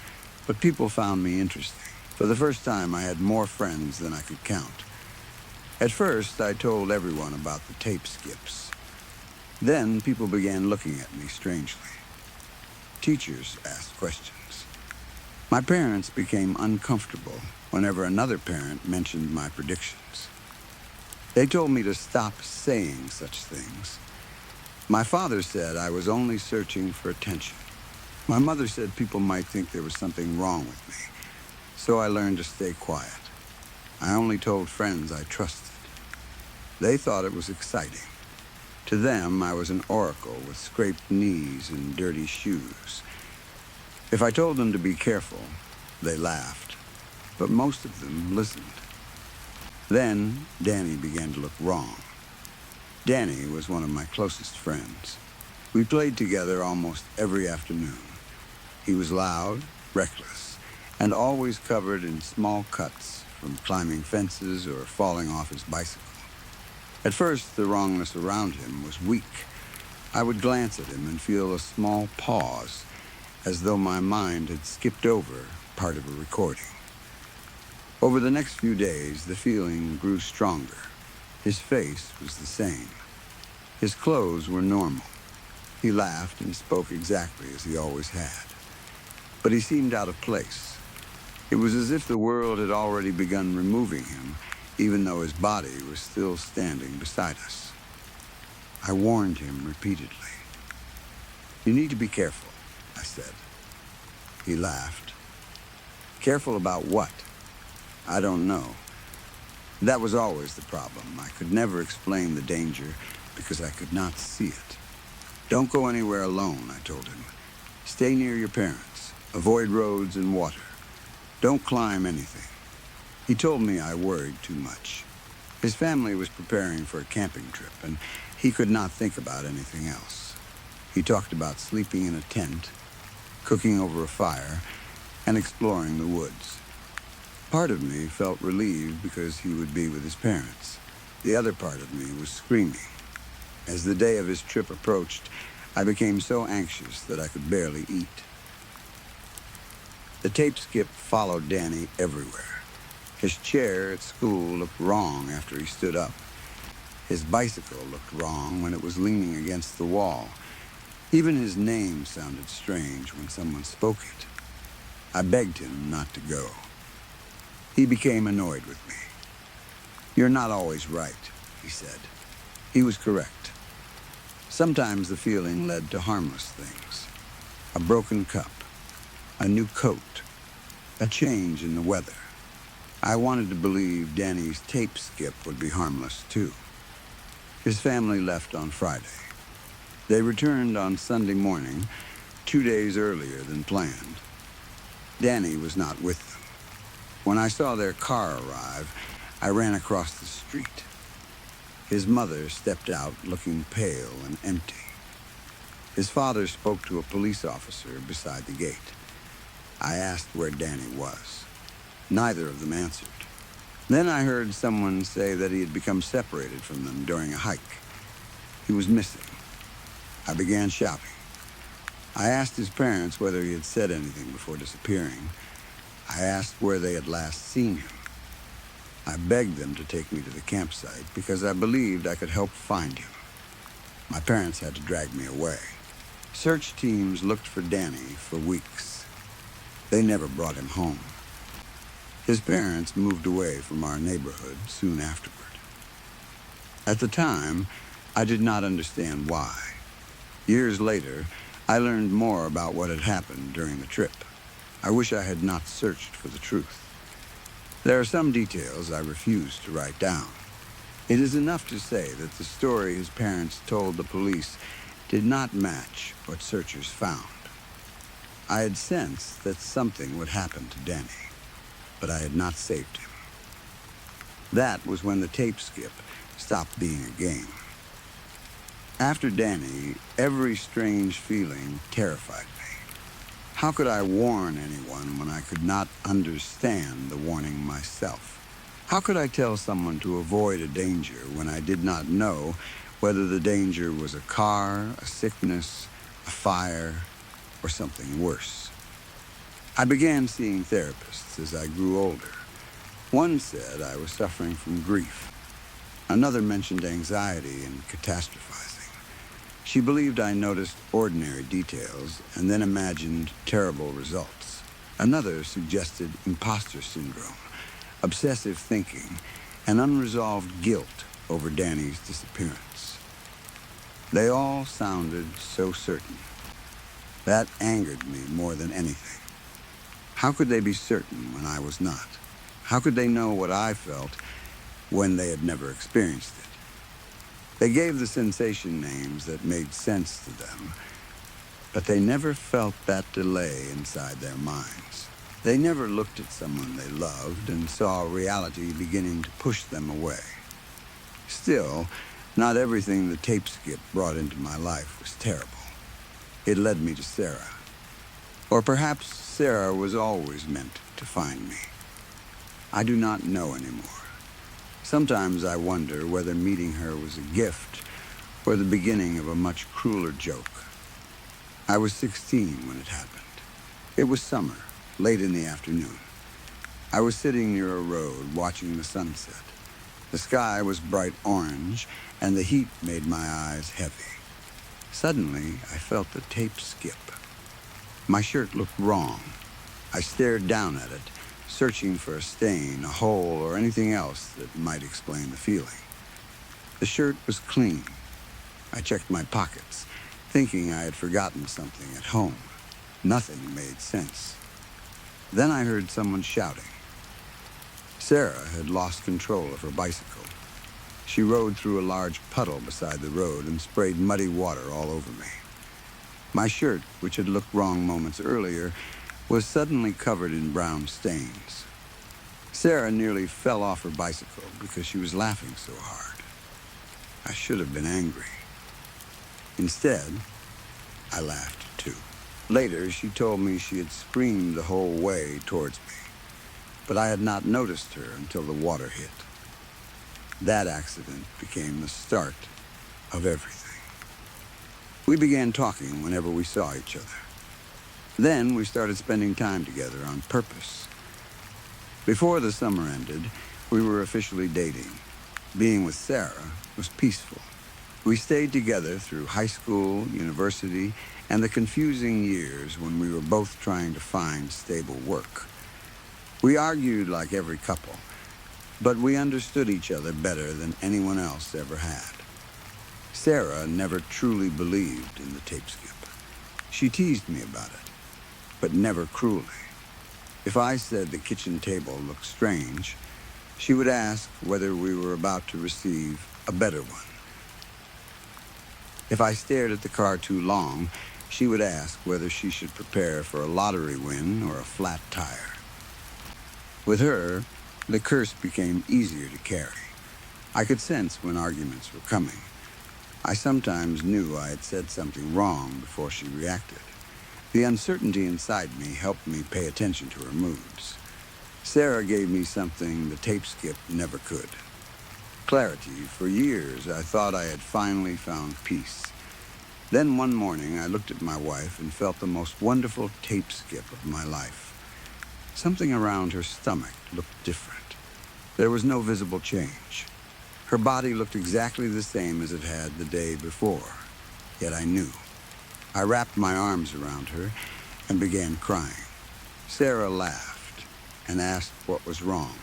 but people found me interesting. For the first time, I had more friends than I could count. At first, I told everyone about the tape skips. Then people began looking at me strangely. Teachers asked questions. My parents became uncomfortable whenever another parent mentioned my predictions. They told me to stop saying such things. My father said I was only searching for attention. My mother said people might think there was something wrong with me, so I learned to stay quiet. I only told friends I trusted. They thought it was exciting. To them, I was an oracle with scraped knees and dirty shoes. If I told them to be careful, they laughed, but most of them listened. Then, Danny began to look wrong. Danny was one of my closest friends. We played together almost every afternoon. He was loud, reckless, and always covered in small cuts from climbing fences or falling off his bicycle. At first, the wrongness around him was weak. I would glance at him and feel a small pause, as though my mind had skipped over part of a recording. Over the next few days, the feeling grew stronger. His face was the same. His clothes were normal. He laughed and spoke exactly as he always had. But he seemed out of place. It was as if the world had already begun removing him, even though his body was still standing beside us. I warned him repeatedly. "You need to be careful," I said. He laughed. "Careful about what?" "I don't know." That was always the problem. I could never explain the danger because I could not see it. "Don't go anywhere alone," I told him. "Stay near your parents. Avoid roads and water. Don't climb anything." He told me I worried too much. His family was preparing for a camping trip, and he could not think about anything else. He talked about sleeping in a tent, cooking over a fire, and exploring the woods. Part of me felt relieved because he would be with his parents. The other part of me was screaming. As the day of his trip approached, I became so anxious that I could barely eat. The tape skip followed Danny everywhere. His chair at school looked wrong after he stood up. His bicycle looked wrong when it was leaning against the wall. Even his name sounded strange when someone spoke it. I begged him not to go. He became annoyed with me. "You're not always right," he said. He was correct. Sometimes the feeling led to harmless things. A broken cup, a new coat, a change in the weather. I wanted to believe Danny's tape skip would be harmless too. His family left on Friday. They returned on Sunday morning, 2 days earlier than planned. Danny was not with them. When I saw their car arrive, I ran across the street. His mother stepped out looking pale and empty. His father spoke to a police officer beside the gate. I asked where Danny was. Neither of them answered. Then I heard someone say that he had become separated from them during a hike. He was missing. I began shouting. I asked his parents whether he had said anything before disappearing. I asked where they had last seen him. I begged them to take me to the campsite because I believed I could help find him. My parents had to drag me away. Search teams looked for Danny for weeks. They never brought him home. His parents moved away from our neighborhood soon afterward. At the time, I did not understand why. Years later, I learned more about what had happened during the trip. I wish I had not searched for the truth. There are some details I refuse to write down. It is enough to say that the story his parents told the police did not match what searchers found. I had sensed that something would happen to Danny, but I had not saved him. That was when the tape skip stopped being a game. After Danny, every strange feeling terrified me. How could I warn anyone when I could not understand the warning myself? How could I tell someone to avoid a danger when I did not know whether the danger was a car, a sickness, a fire, or something worse? I began seeing therapists as I grew older. One said I was suffering from grief. Another mentioned anxiety and catastrophizing. She believed I noticed ordinary details and then imagined terrible results. Another suggested imposter syndrome, obsessive thinking, and unresolved guilt over Danny's disappearance. They all sounded so certain. That angered me more than anything. How could they be certain when I was not? How could they know what I felt when they had never experienced it? They gave the sensation names that made sense to them, but they never felt that delay inside their minds. They never looked at someone they loved and saw reality beginning to push them away. Still, not everything the tape skip brought into my life was terrible. It led me to Sarah. Or perhaps Sarah was always meant to find me. I do not know anymore. Sometimes I wonder whether meeting her was a gift or the beginning of a much crueler joke. I was 16 when it happened. It was summer, late in the afternoon. I was sitting near a road watching the sunset. The sky was bright orange, and the heat made my eyes heavy. Suddenly, I felt the tape skip. My shirt looked wrong. I stared down at it, searching for a stain, a hole, or anything else that might explain the feeling. The shirt was clean. I checked my pockets, thinking I had forgotten something at home. Nothing made sense. Then I heard someone shouting. Sarah had lost control of her bicycle. She rode through a large puddle beside the road and sprayed muddy water all over me. My shirt, which had looked wrong moments earlier, was suddenly covered in brown stains. Sarah nearly fell off her bicycle because she was laughing so hard. I should have been angry. Instead, I laughed too. Later, she told me she had screamed the whole way towards me, but I had not noticed her until the water hit. That accident became the start of everything. We began talking whenever we saw each other. Then we started spending time together on purpose. Before the summer ended, we were officially dating. Being with Sarah was peaceful. We stayed together through high school, university, and the confusing years when we were both trying to find stable work. We argued like every couple, but we understood each other better than anyone else ever had. Sarah never truly believed in the tape skip. She teased me about it, but never cruelly. If I said the kitchen table looked strange, she would ask whether we were about to receive a better one. If I stared at the car too long, she would ask whether she should prepare for a lottery win or a flat tire. With her, the curse became easier to carry. I could sense when arguments were coming. I sometimes knew I had said something wrong before she reacted. The uncertainty inside me helped me pay attention to her moods. Sarah gave me something the tape skip never could. Clarity. For years, I thought I had finally found peace. Then one morning, I looked at my wife and felt the most wonderful tape skip of my life. Something around her stomach looked different. There was no visible change. Her body looked exactly the same as it had the day before, yet I knew. I wrapped my arms around her and began crying. Sarah laughed and asked what was wrong.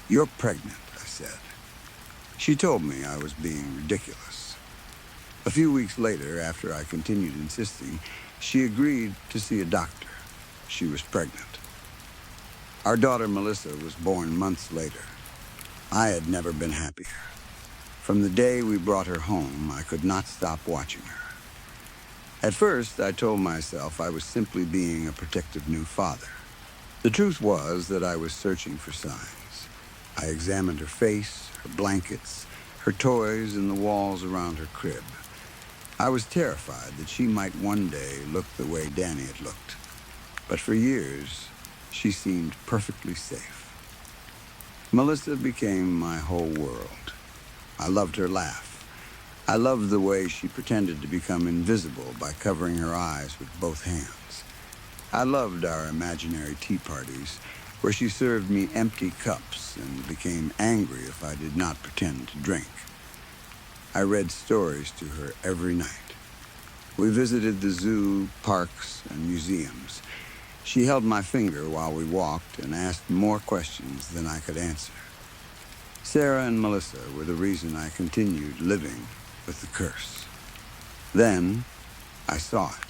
"You're pregnant," I said. She told me I was being ridiculous. A few weeks later, after I continued insisting, she agreed to see a doctor. She was pregnant. Our daughter Melissa was born months later. I had never been happier. From the day we brought her home, I could not stop watching her. At first, I told myself I was simply being a protective new father. The truth was that I was searching for signs. I examined her face, her blankets, her toys, and the walls around her crib. I was terrified that she might one day look the way Danny had looked. But for years, she seemed perfectly safe. Melissa became my whole world. I loved her laugh. I loved the way she pretended to become invisible by covering her eyes with both hands. I loved our imaginary tea parties, where she served me empty cups and became angry if I did not pretend to drink. I read stories to her every night. We visited the zoo, parks, and museums. She held my finger while we walked and asked more questions than I could answer. Sarah and Melissa were the reason I continued living with the curse. Then I saw it.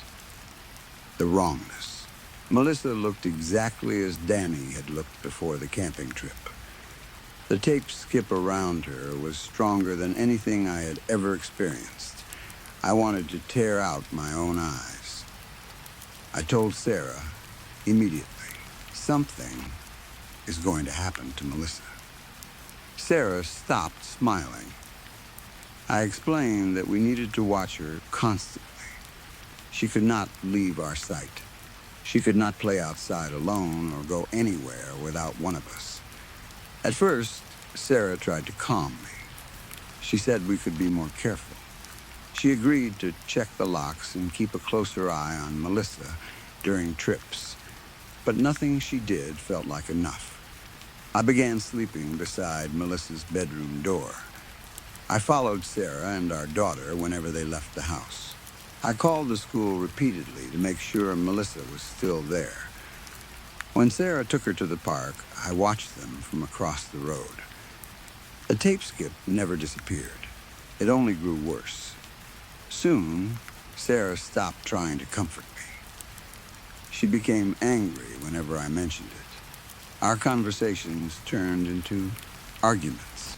The wrongness. Melissa looked exactly as Danny had looked before the camping trip. The tape skip around her was stronger than anything I had ever experienced. I wanted to tear out my own eyes. I told Sarah immediately, something is going to happen to Melissa. Sarah stopped smiling. I explained that we needed to watch her constantly. She could not leave our sight. She could not play outside alone or go anywhere without one of us. At first, Sarah tried to calm me. She said we could be more careful. She agreed to check the locks and keep a closer eye on Melissa during trips. But nothing she did felt like enough. I began sleeping beside Melissa's bedroom door. I followed Sarah and our daughter whenever they left the house. I called the school repeatedly to make sure Melissa was still there. When Sarah took her to the park, I watched them from across the road. The tape skip never disappeared. It only grew worse. Soon, Sarah stopped trying to comfort me. She became angry whenever I mentioned it. Our conversations turned into arguments.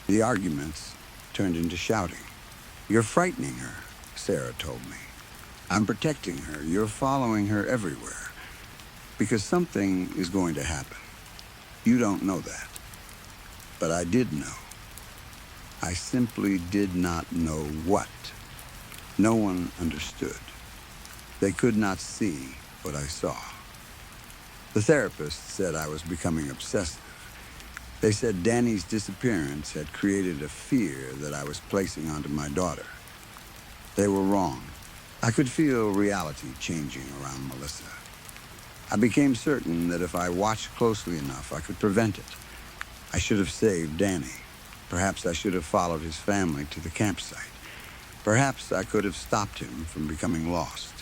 The arguments turned into shouting. "You're frightening her," Sarah told me. "I'm protecting her. You're following her everywhere. Because something is going to happen. You don't know that. But I did know. I simply did not know what. No one understood. They could not see what I saw. The therapist said I was becoming obsessive. They said Danny's disappearance had created a fear that I was placing onto my daughter. They were wrong. I could feel reality changing around Melissa. I became certain that if I watched closely enough, I could prevent it. I should have saved Danny. Perhaps I should have followed his family to the campsite. Perhaps I could have stopped him from becoming lost.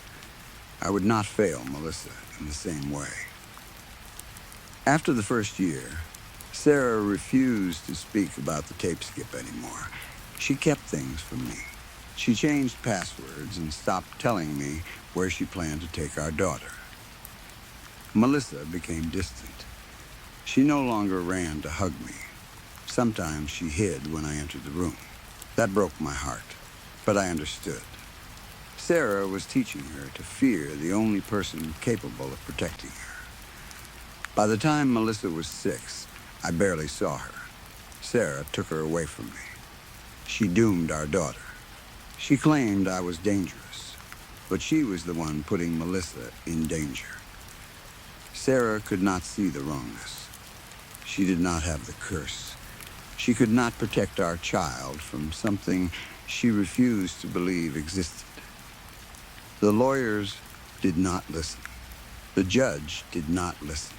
I would not fail Melissa in the same way. After the first year, Sarah refused to speak about the tape skip anymore. She kept things from me. She changed passwords and stopped telling me where she planned to take our daughter. Melissa became distant. She no longer ran to hug me. Sometimes she hid when I entered the room. That broke my heart, but I understood. Sarah was teaching her to fear the only person capable of protecting her. By the time Melissa was 6, I barely saw her. Sarah took her away from me. She doomed our daughter. She claimed I was dangerous, but she was the one putting Melissa in danger. Sarah could not see the wrongness. She did not have the curse. She could not protect our child from something she refused to believe existed. The lawyers did not listen. The judge did not listen.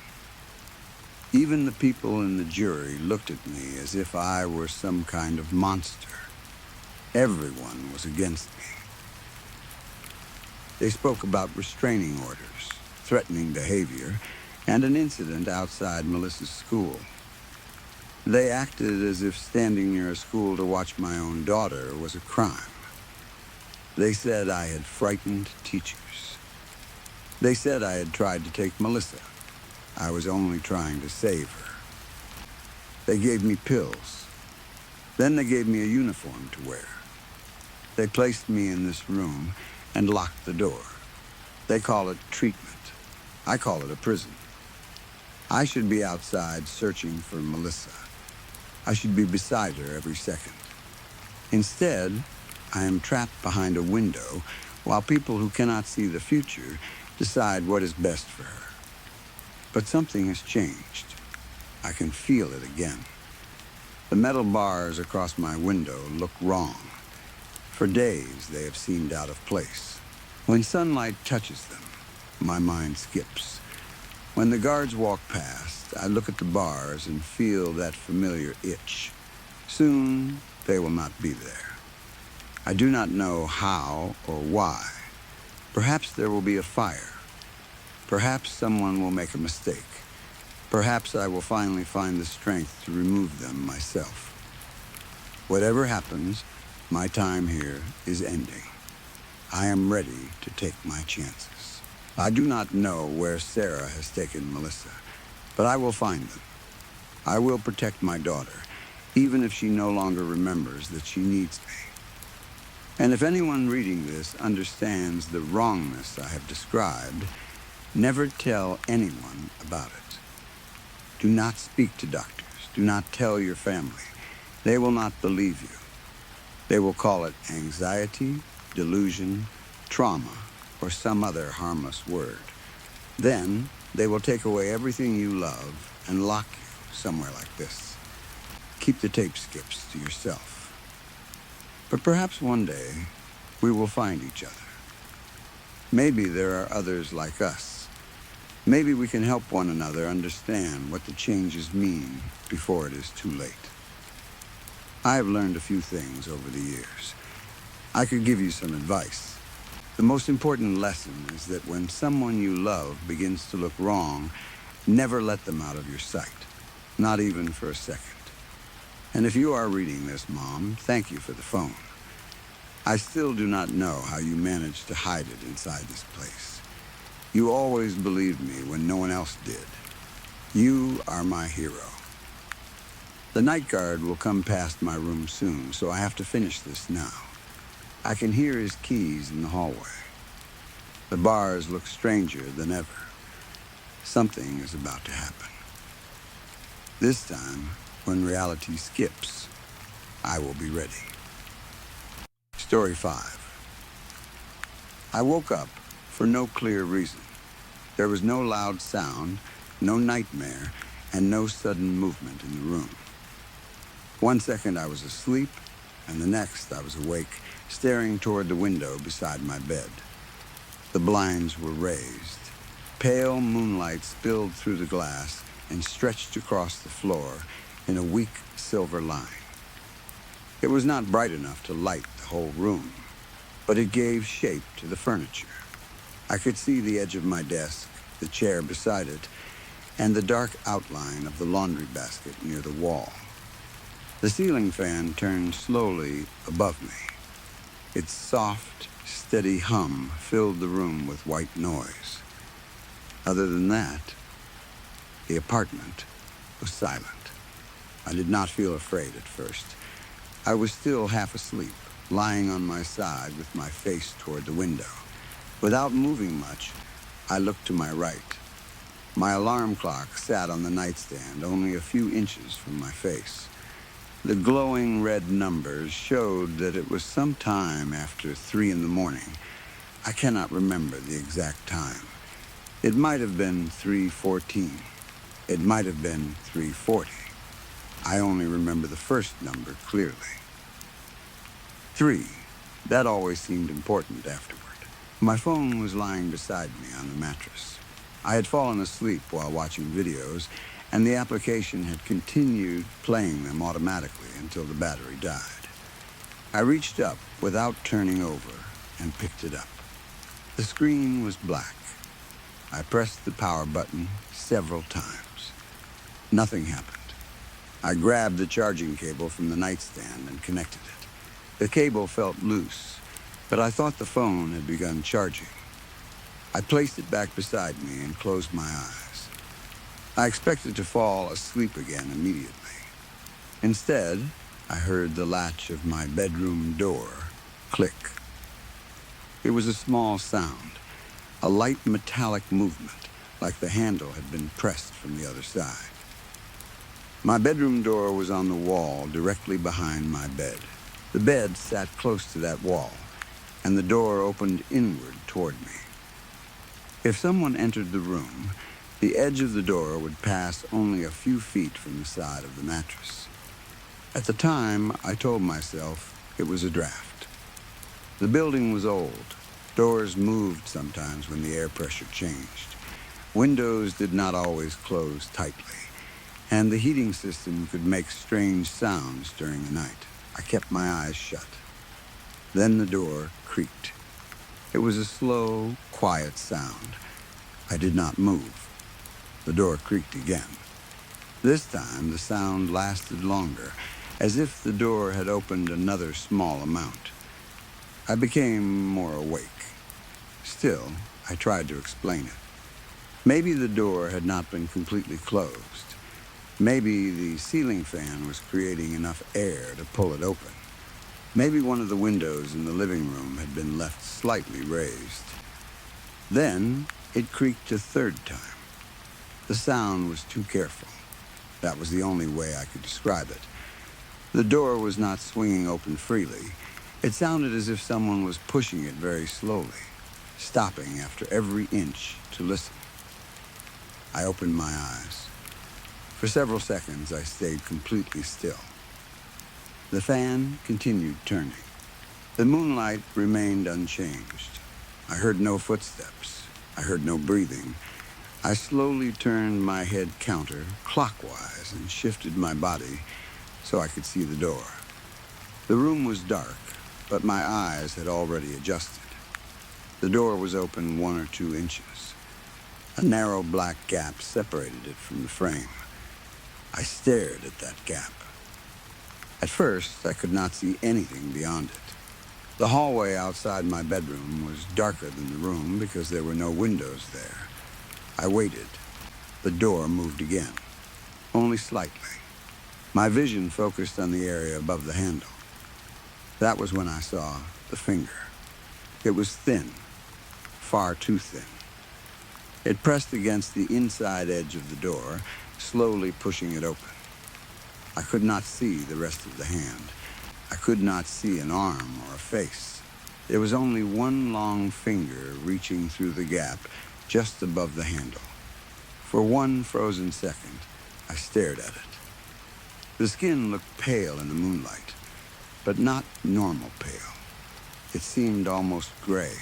Even the people in the jury looked at me as if I were some kind of monster. Everyone was against me. They spoke about restraining orders, threatening behavior, and an incident outside Melissa's school. They acted as if standing near a school to watch my own daughter was a crime. They said I had frightened teachers. They said I had tried to take Melissa. I was only trying to save her. They gave me pills. Then they gave me a uniform to wear. They placed me in this room and locked the door. They call it treatment. I call it a prison. I should be outside searching for Melissa. I should be beside her every second. Instead, I am trapped behind a window while people who cannot see the future decide what is best for her. But something has changed. I can feel it again. The metal bars across my window look wrong. For days, they have seemed out of place. When sunlight touches them, my mind skips. When the guards walk past, I look at the bars and feel that familiar itch. Soon, they will not be there. I do not know how or why. Perhaps there will be a fire. Perhaps someone will make a mistake. Perhaps I will finally find the strength to remove them myself. Whatever happens, my time here is ending. I am ready to take my chances. I do not know where Sarah has taken Melissa, but I will find them. I will protect my daughter, even if she no longer remembers that she needs me. And if anyone reading this understands the wrongness I have described, never tell anyone about it. Do not speak to doctors. Do not tell your family. They will not believe you. They will call it anxiety, delusion, trauma, or some other harmless word. Then they will take away everything you love and lock you somewhere like this. Keep the tape skips to yourself. But perhaps one day we will find each other. Maybe there are others like us. Maybe we can help one another understand what the changes mean before it is too late. I have learned a few things over the years. I could give you some advice. The most important lesson is that when someone you love begins to look wrong, never let them out of your sight, not even for a second. And if you are reading this, Mom, thank you for the phone. I still do not know how you managed to hide it inside this place. You always believed me when no one else did. You are my hero. The night guard will come past my room soon, so I have to finish this now. I can hear his keys in the hallway. The bars look stranger than ever. Something is about to happen. This time, when reality skips, I will be ready. Story 5. I woke up for no clear reason. There was no loud sound, no nightmare, and no sudden movement in the room. One second I was asleep, and the next I was awake, staring toward the window beside my bed. The blinds were raised. Pale moonlight spilled through the glass and stretched across the floor in a weak silver line. It was not bright enough to light the whole room, but it gave shape to the furniture. I could see the edge of my desk, the chair beside it, and the dark outline of the laundry basket near the wall. The ceiling fan turned slowly above me. Its soft, steady hum filled the room with white noise. Other than that, the apartment was silent. I did not feel afraid at first. I was still half asleep, lying on my side with my face toward the window. Without moving much, I looked to my right. My alarm clock sat on the nightstand only a few inches from my face. The glowing red numbers showed that it was some time after 3 in the morning. I cannot remember the exact time. It might have been 3:14. It might have been 3:40. I only remember the first number clearly. 3. That always seemed important afterward. My phone was lying beside me on the mattress. I had fallen asleep while watching videos, and the application had continued playing them automatically until the battery died. I reached up without turning over and picked it up. The screen was black. I pressed the power button several times. Nothing happened. I grabbed the charging cable from the nightstand and connected it. The cable felt loose, but I thought the phone had begun charging. I placed it back beside me and closed my eyes. I expected to fall asleep again immediately. Instead, I heard the latch of my bedroom door click. It was a small sound, a light metallic movement, like the handle had been pressed from the other side. My bedroom door was on the wall directly behind my bed. The bed sat close to that wall, and the door opened inward toward me. If someone entered the room, the edge of the door would pass only a few feet from the side of the mattress. At the time, I told myself it was a draft. The building was old. Doors moved sometimes when the air pressure changed. Windows did not always close tightly, and the heating system could make strange sounds during the night. I kept my eyes shut. Then the door creaked. It was a slow, quiet sound. I did not move. The door creaked again. This time, the sound lasted longer, as if the door had opened another small amount. I became more awake. Still, I tried to explain it. Maybe the door had not been completely closed. Maybe the ceiling fan was creating enough air to pull it open. Maybe one of the windows in the living room had been left slightly raised. Then it creaked a third time. The sound was too careful. That was the only way I could describe it. The door was not swinging open freely. It sounded as if someone was pushing it very slowly, stopping after every inch to listen. I opened my eyes. For several seconds, I stayed completely still. The fan continued turning. The moonlight remained unchanged. I heard no footsteps. I heard no breathing. I slowly turned my head counter-clockwise and shifted my body so I could see the door. The room was dark, but my eyes had already adjusted. The door was open 1 or 2 inches. A narrow black gap separated it from the frame. I stared at that gap. At first, I could not see anything beyond it. The hallway outside my bedroom was darker than the room because there were no windows there. I waited. The door moved again, only slightly. My vision focused on the area above the handle. That was when I saw the finger. It was thin, far too thin. It pressed against the inside edge of the door, slowly pushing it open. I could not see the rest of the hand. I could not see an arm or a face. There was only one long finger reaching through the gap just above the handle. For one frozen second, I stared at it. The skin looked pale in the moonlight, but not normal pale. It seemed almost gray.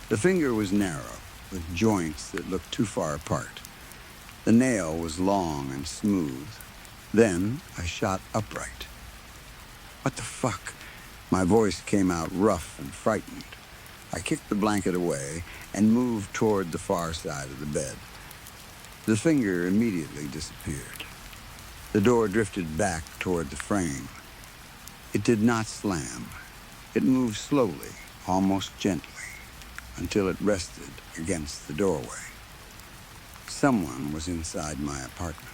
The finger was narrow, with joints that looked too far apart. The nail was long and smooth. Then I shot upright. What the fuck? My voice came out rough and frightened. I kicked the blanket away and moved toward the far side of the bed. The finger immediately disappeared. The door drifted back toward the frame. It did not slam. It moved slowly, almost gently, until it rested against the doorway. Someone was inside my apartment.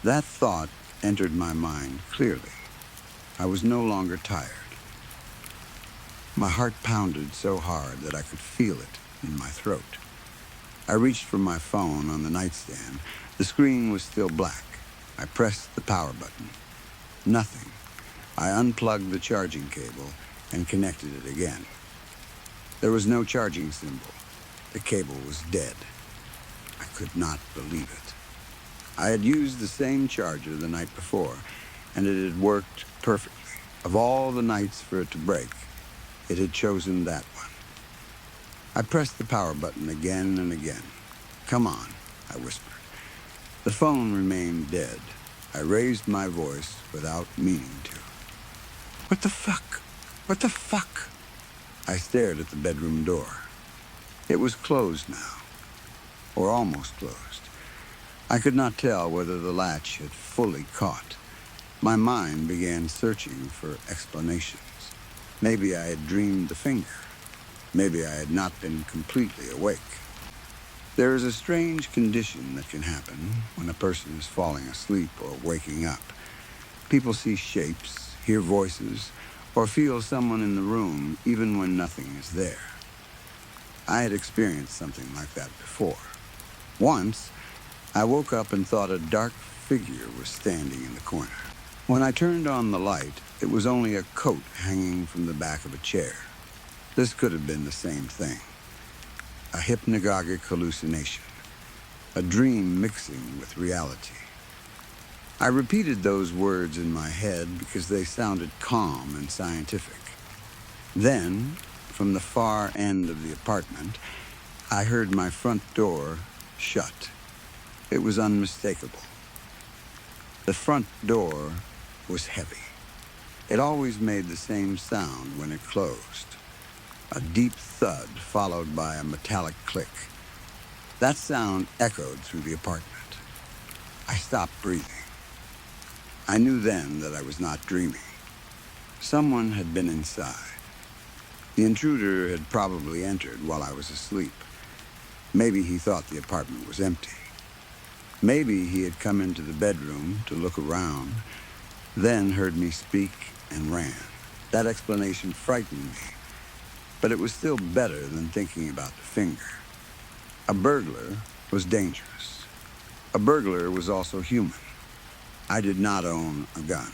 That thought entered my mind clearly. I was no longer tired. My heart pounded so hard that I could feel it in my throat. I reached for my phone on the nightstand. The screen was still black. I pressed the power button. Nothing. I unplugged the charging cable and connected it again. There was no charging symbol. The cable was dead. I could not believe it. I had used the same charger the night before, and it had worked perfectly. Of all the nights for it to break, it had chosen that one. I pressed the power button again and again. "Come on," I whispered. The phone remained dead. I raised my voice without meaning to. "What the fuck? What the fuck?" I stared at the bedroom door. It was closed now, or almost closed. I could not tell whether the latch had fully caught. My mind began searching for explanations. Maybe I had dreamed the finger. Maybe I had not been completely awake. There is a strange condition that can happen when a person is falling asleep or waking up. People see shapes, hear voices, or feel someone in the room even when nothing is there. I had experienced something like that before. Once, I woke up and thought a dark figure was standing in the corner. When I turned on the light, it was only a coat hanging from the back of a chair. This could have been the same thing. A hypnagogic hallucination. A dream mixing with reality. I repeated those words in my head because they sounded calm and scientific. Then, from the far end of the apartment, I heard my front door shut. It was unmistakable. The front door was heavy. It always made the same sound when it closed. A deep thud followed by a metallic click. That sound echoed through the apartment. I stopped breathing. I knew then that I was not dreaming. Someone had been inside. The intruder had probably entered while I was asleep. Maybe he thought the apartment was empty. Maybe he had come into the bedroom to look around, then heard me speak and ran. That explanation frightened me, but it was still better than thinking about the finger. A burglar was dangerous. A burglar was also human. I did not own a gun.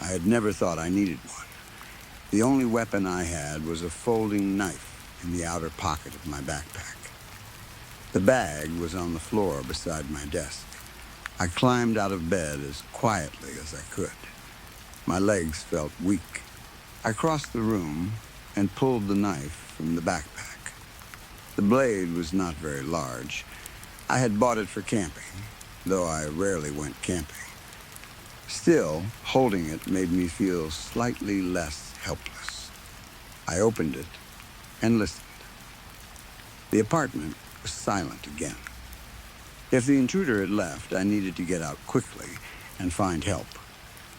I had never thought I needed one. The only weapon I had was a folding knife in the outer pocket of my backpack. The bag was on the floor beside my desk. I climbed out of bed as quietly as I could. My legs felt weak. I crossed the room and pulled the knife from the backpack. The blade was not very large. I had bought it for camping, though I rarely went camping. Still, holding it made me feel slightly less helpless. I opened it and listened. The apartment was silent again. If the intruder had left, I needed to get out quickly and find help.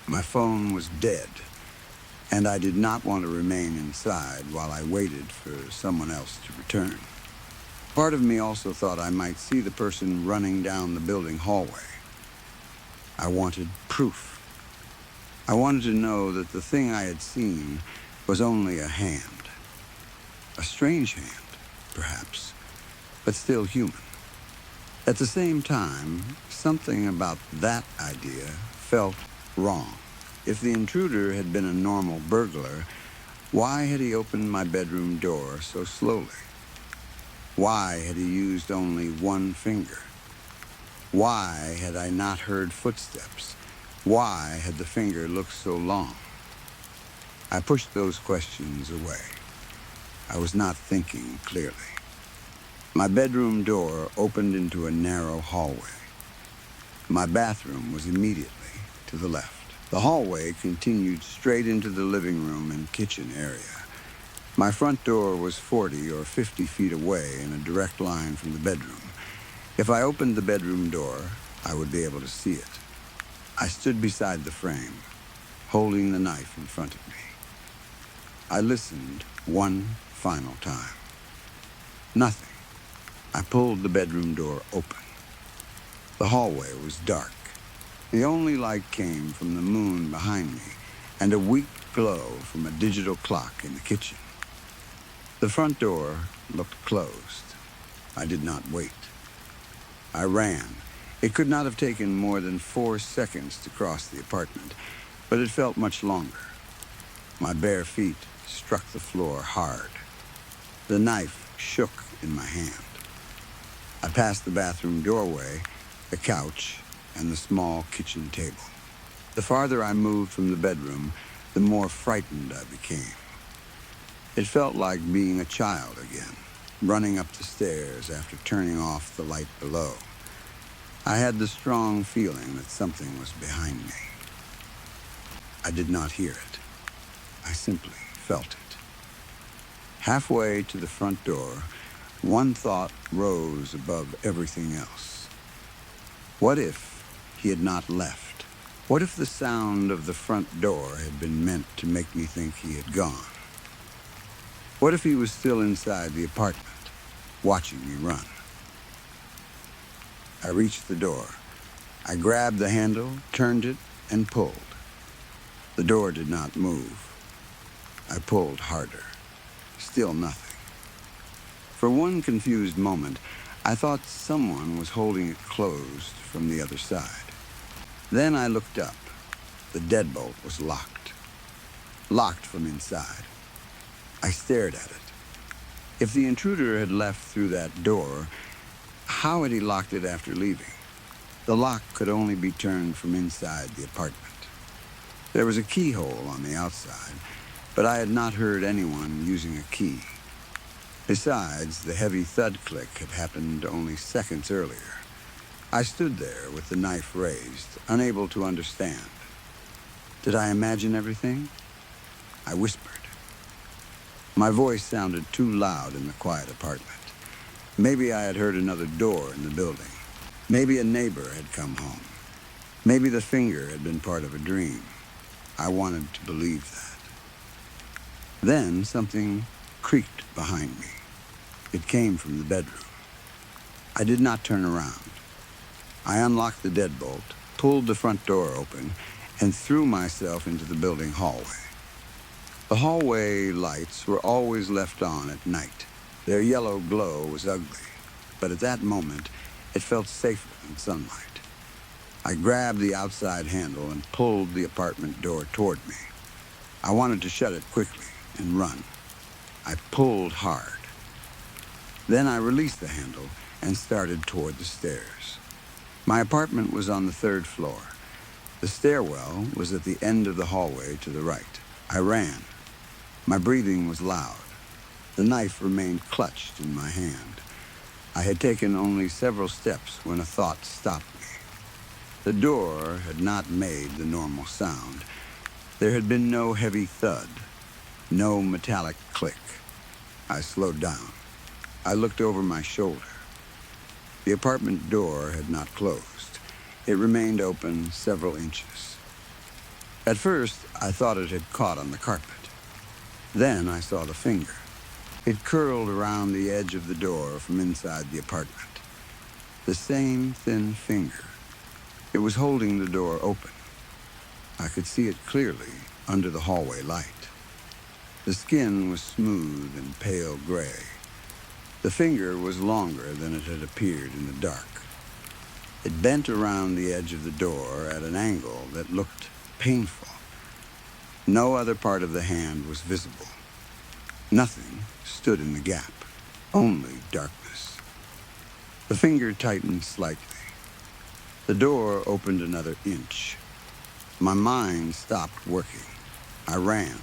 My phone was dead, and I did not want to remain inside while I waited for someone else to return. Part of me also thought I might see the person running down the building hallway. I wanted proof. I wanted to know that the thing I had seen was only a hand. A strange hand, perhaps, but still human. At the same time, something about that idea felt wrong. If the intruder had been a normal burglar, why had he opened my bedroom door so slowly? Why had he used only one finger? Why had I not heard footsteps? Why had the finger looked so long? I pushed those questions away. I was not thinking clearly. My bedroom door opened into a narrow hallway. My bathroom was immediately to the left. The hallway continued straight into the living room and kitchen area. My front door was 40 or 50 feet away in a direct line from the bedroom. If I opened the bedroom door, I would be able to see it. I stood beside the frame, holding the knife in front of me. I listened one final time. Nothing. I pulled the bedroom door open. The hallway was dark. The only light came from the moon behind me and a weak glow from a digital clock in the kitchen. The front door looked closed. I did not wait. I ran. It could not have taken more than 4 seconds to cross the apartment, but it felt much longer. My bare feet struck the floor hard. The knife shook in my hand. I passed the bathroom doorway, the couch, and the small kitchen table. The farther I moved from the bedroom, the more frightened I became. It felt like being a child again, running up the stairs after turning off the light below. I had the strong feeling that something was behind me. I did not hear it. I simply felt it. Halfway to the front door, one thought rose above everything else. What if he had not left? What if the sound of the front door had been meant to make me think he had gone? What if he was still inside the apartment, watching me run? I reached the door. I grabbed the handle, turned it, and pulled. The door did not move. I pulled harder. Still nothing. For one confused moment, I thought someone was holding it closed from the other side. Then I looked up. The deadbolt was locked. Locked from inside. I stared at it. If the intruder had left through that door, how had he locked it after leaving? The lock could only be turned from inside the apartment. There was a keyhole on the outside, but I had not heard anyone using a key. Besides, the heavy thud click had happened only seconds earlier. I stood there with the knife raised, unable to understand. Did I imagine everything? I whispered. My voice sounded too loud in the quiet apartment. Maybe I had heard another door in the building. Maybe a neighbor had come home. Maybe the finger had been part of a dream. I wanted to believe that. Then something creaked behind me. It came from the bedroom. I did not turn around. I unlocked the deadbolt, pulled the front door open, and threw myself into the building hallway. The hallway lights were always left on at night. Their yellow glow was ugly, but at that moment, it felt safer than sunlight. I grabbed the outside handle and pulled the apartment door toward me. I wanted to shut it quickly and run. I pulled hard. Then I released the handle and started toward the stairs. My apartment was on the 3rd floor. The stairwell was at the end of the hallway to the right. I ran. My breathing was loud. The knife remained clutched in my hand. I had taken only several steps when a thought stopped me. The door had not made the normal sound. There had been no heavy thud, no metallic click. I slowed down. I looked over my shoulder. The apartment door had not closed. It remained open several inches. At first, I thought it had caught on the carpet. Then I saw the finger. It curled around the edge of the door from inside the apartment. The same thin finger. It was holding the door open. I could see it clearly under the hallway light. The skin was smooth and pale gray. The finger was longer than it had appeared in the dark. It bent around the edge of the door at an angle that looked painful. No other part of the hand was visible. Nothing stood in the gap, only darkness. The finger tightened slightly. The door opened another inch. My mind stopped working. I ran.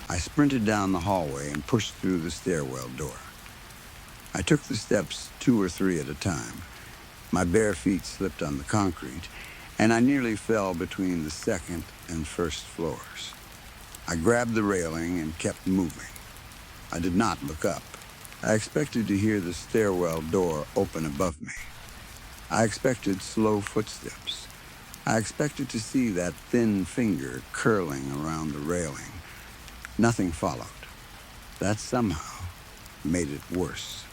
I sprinted down the hallway and pushed through the stairwell door. I took the steps 2 or 3 at a time. My bare feet slipped on the concrete, and I nearly fell between the second and first floors. I grabbed the railing and kept moving. I did not look up. I expected to hear the stairwell door open above me. I expected slow footsteps. I expected to see that thin finger curling around the railing. Nothing followed. That somehow made it worse.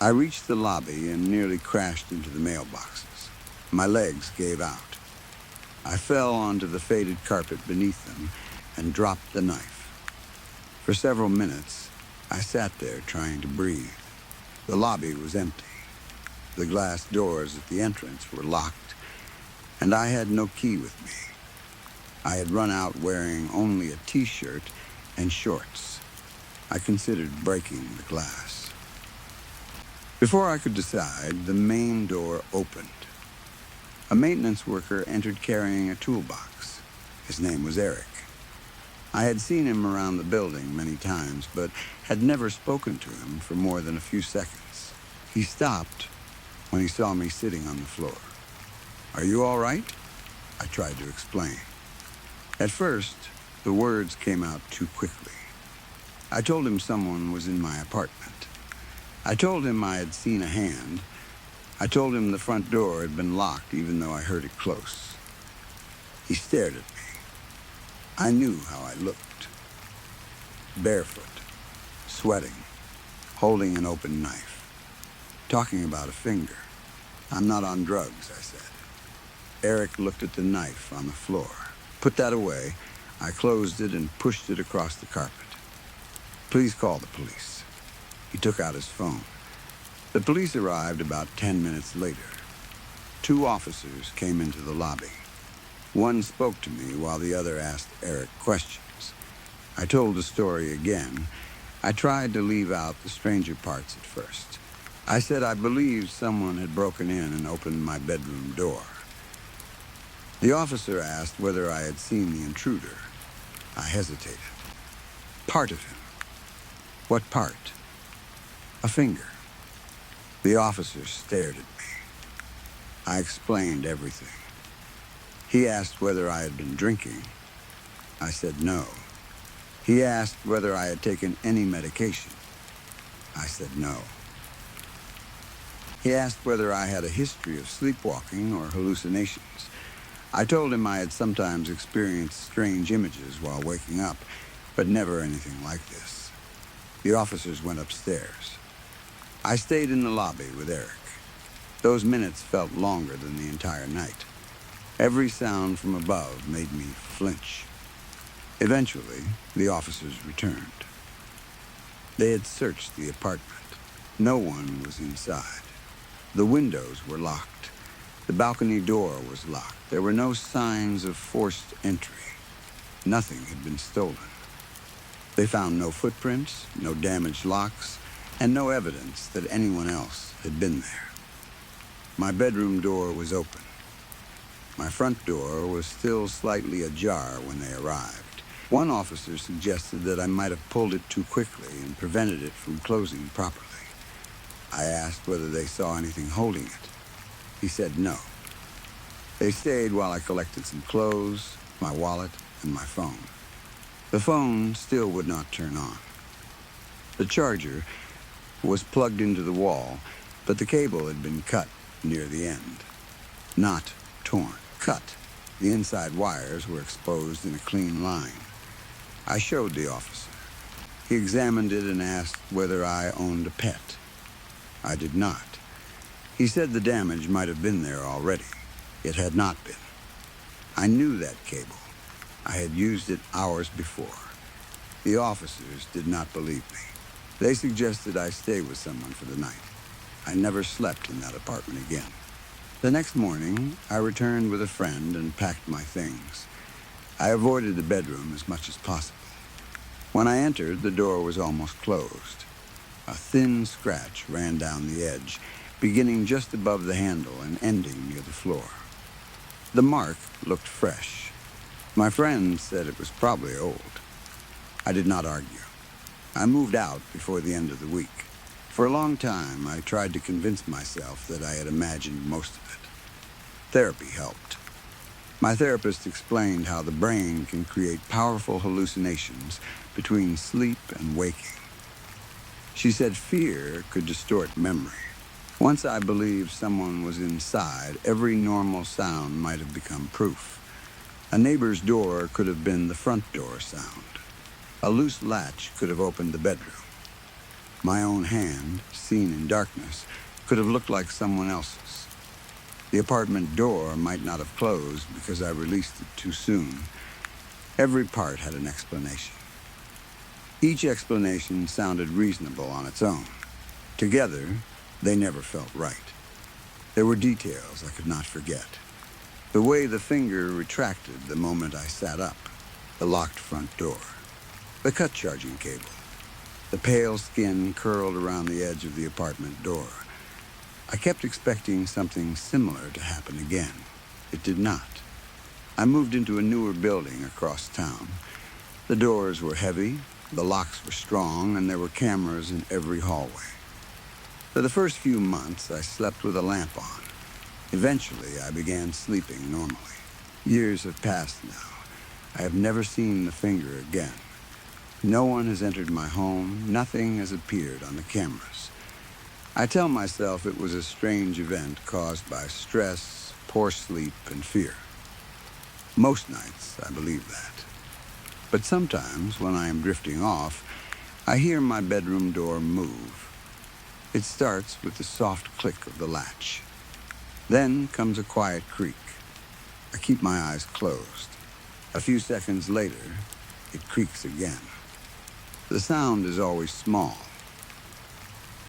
I reached the lobby and nearly crashed into the mailboxes. My legs gave out. I fell onto the faded carpet beneath them and dropped the knife. For several minutes, I sat there trying to breathe. The lobby was empty. The glass doors at the entrance were locked, and I had no key with me. I had run out wearing only a t-shirt and shorts. I considered breaking the glass. Before I could decide, the main door opened. A maintenance worker entered carrying a toolbox. His name was Eric. I had seen him around the building many times, but had never spoken to him for more than a few seconds. He stopped when he saw me sitting on the floor. "Are you all right?" I tried to explain. At first, the words came out too quickly. I told him someone was in my apartment. I told him I had seen a hand. I told him the front door had been locked even though I heard it close. He stared at me. I knew how I looked. Barefoot, sweating, holding an open knife, talking about a finger. "I'm not on drugs," I said. Eric looked at the knife on the floor. "Put that away." I closed it and pushed it across the carpet. "Please call the police." He took out his phone. The police arrived about 10 minutes later. 2 officers came into the lobby. One spoke to me while the other asked Eric questions. I told the story again. I tried to leave out the stranger parts at first. I said I believed someone had broken in and opened my bedroom door. The officer asked whether I had seen the intruder. I hesitated. "Part of him." "What part?" "A finger." The officer stared at me. I explained everything. He asked whether I had been drinking. I said no. He asked whether I had taken any medication. I said no. He asked whether I had a history of sleepwalking or hallucinations. I told him I had sometimes experienced strange images while waking up, but never anything like this. The officers went upstairs. I stayed in the lobby with Eric. Those minutes felt longer than the entire night. Every sound from above made me flinch. Eventually, the officers returned. They had searched the apartment. No one was inside. The windows were locked. The balcony door was locked. There were no signs of forced entry. Nothing had been stolen. They found no footprints, no damaged locks, and no evidence that anyone else had been there. My bedroom door was open. My front door was still slightly ajar when they arrived. One officer suggested that I might have pulled it too quickly and prevented it from closing properly. I asked whether they saw anything holding it. He said no. They stayed while I collected some clothes, my wallet, and my phone. The phone still would not turn on. The charger was plugged into the wall, but the cable had been cut near the end. Not torn, cut. The inside wires were exposed in a clean line. I showed the officer. He examined it and asked whether I owned a pet. I did not. He said the damage might have been there already. It had not been. I knew that cable. I had used it hours before. The officers did not believe me. They suggested I stay with someone for the night. I never slept in that apartment again. The next morning, I returned with a friend and packed my things. I avoided the bedroom as much as possible. When I entered, the door was almost closed. A thin scratch ran down the edge, beginning just above the handle and ending near the floor. The mark looked fresh. My friend said it was probably old. I did not argue. I moved out before the end of the week. For a long time, I tried to convince myself that I had imagined most of it. Therapy helped. My therapist explained how the brain can create powerful hallucinations between sleep and waking. She said fear could distort memory. Once I believed someone was inside, every normal sound might have become proof. A neighbor's door could have been the front door sound. A loose latch could have opened the bedroom. My own hand, seen in darkness, could have looked like someone else's. The apartment door might not have closed because I released it too soon. Every part had an explanation. Each explanation sounded reasonable on its own. Together, they never felt right. There were details I could not forget. The way the finger retracted the moment I sat up, the locked front door, the cut charging cable, the pale skin curled around the edge of the apartment door. I kept expecting something similar to happen again. It did not. I moved into a newer building across town. The doors were heavy, the locks were strong, and there were cameras in every hallway. For the first few months, I slept with a lamp on. Eventually, I began sleeping normally. Years have passed now. I have never seen the finger again. No one has entered my home. Nothing has appeared on the cameras. I tell myself it was a strange event caused by stress, poor sleep, and fear. Most nights, I believe that. But sometimes, when I am drifting off, I hear my bedroom door move. It starts with the soft click of the latch. Then comes a quiet creak. I keep my eyes closed. A few seconds later, it creaks again. The sound is always small,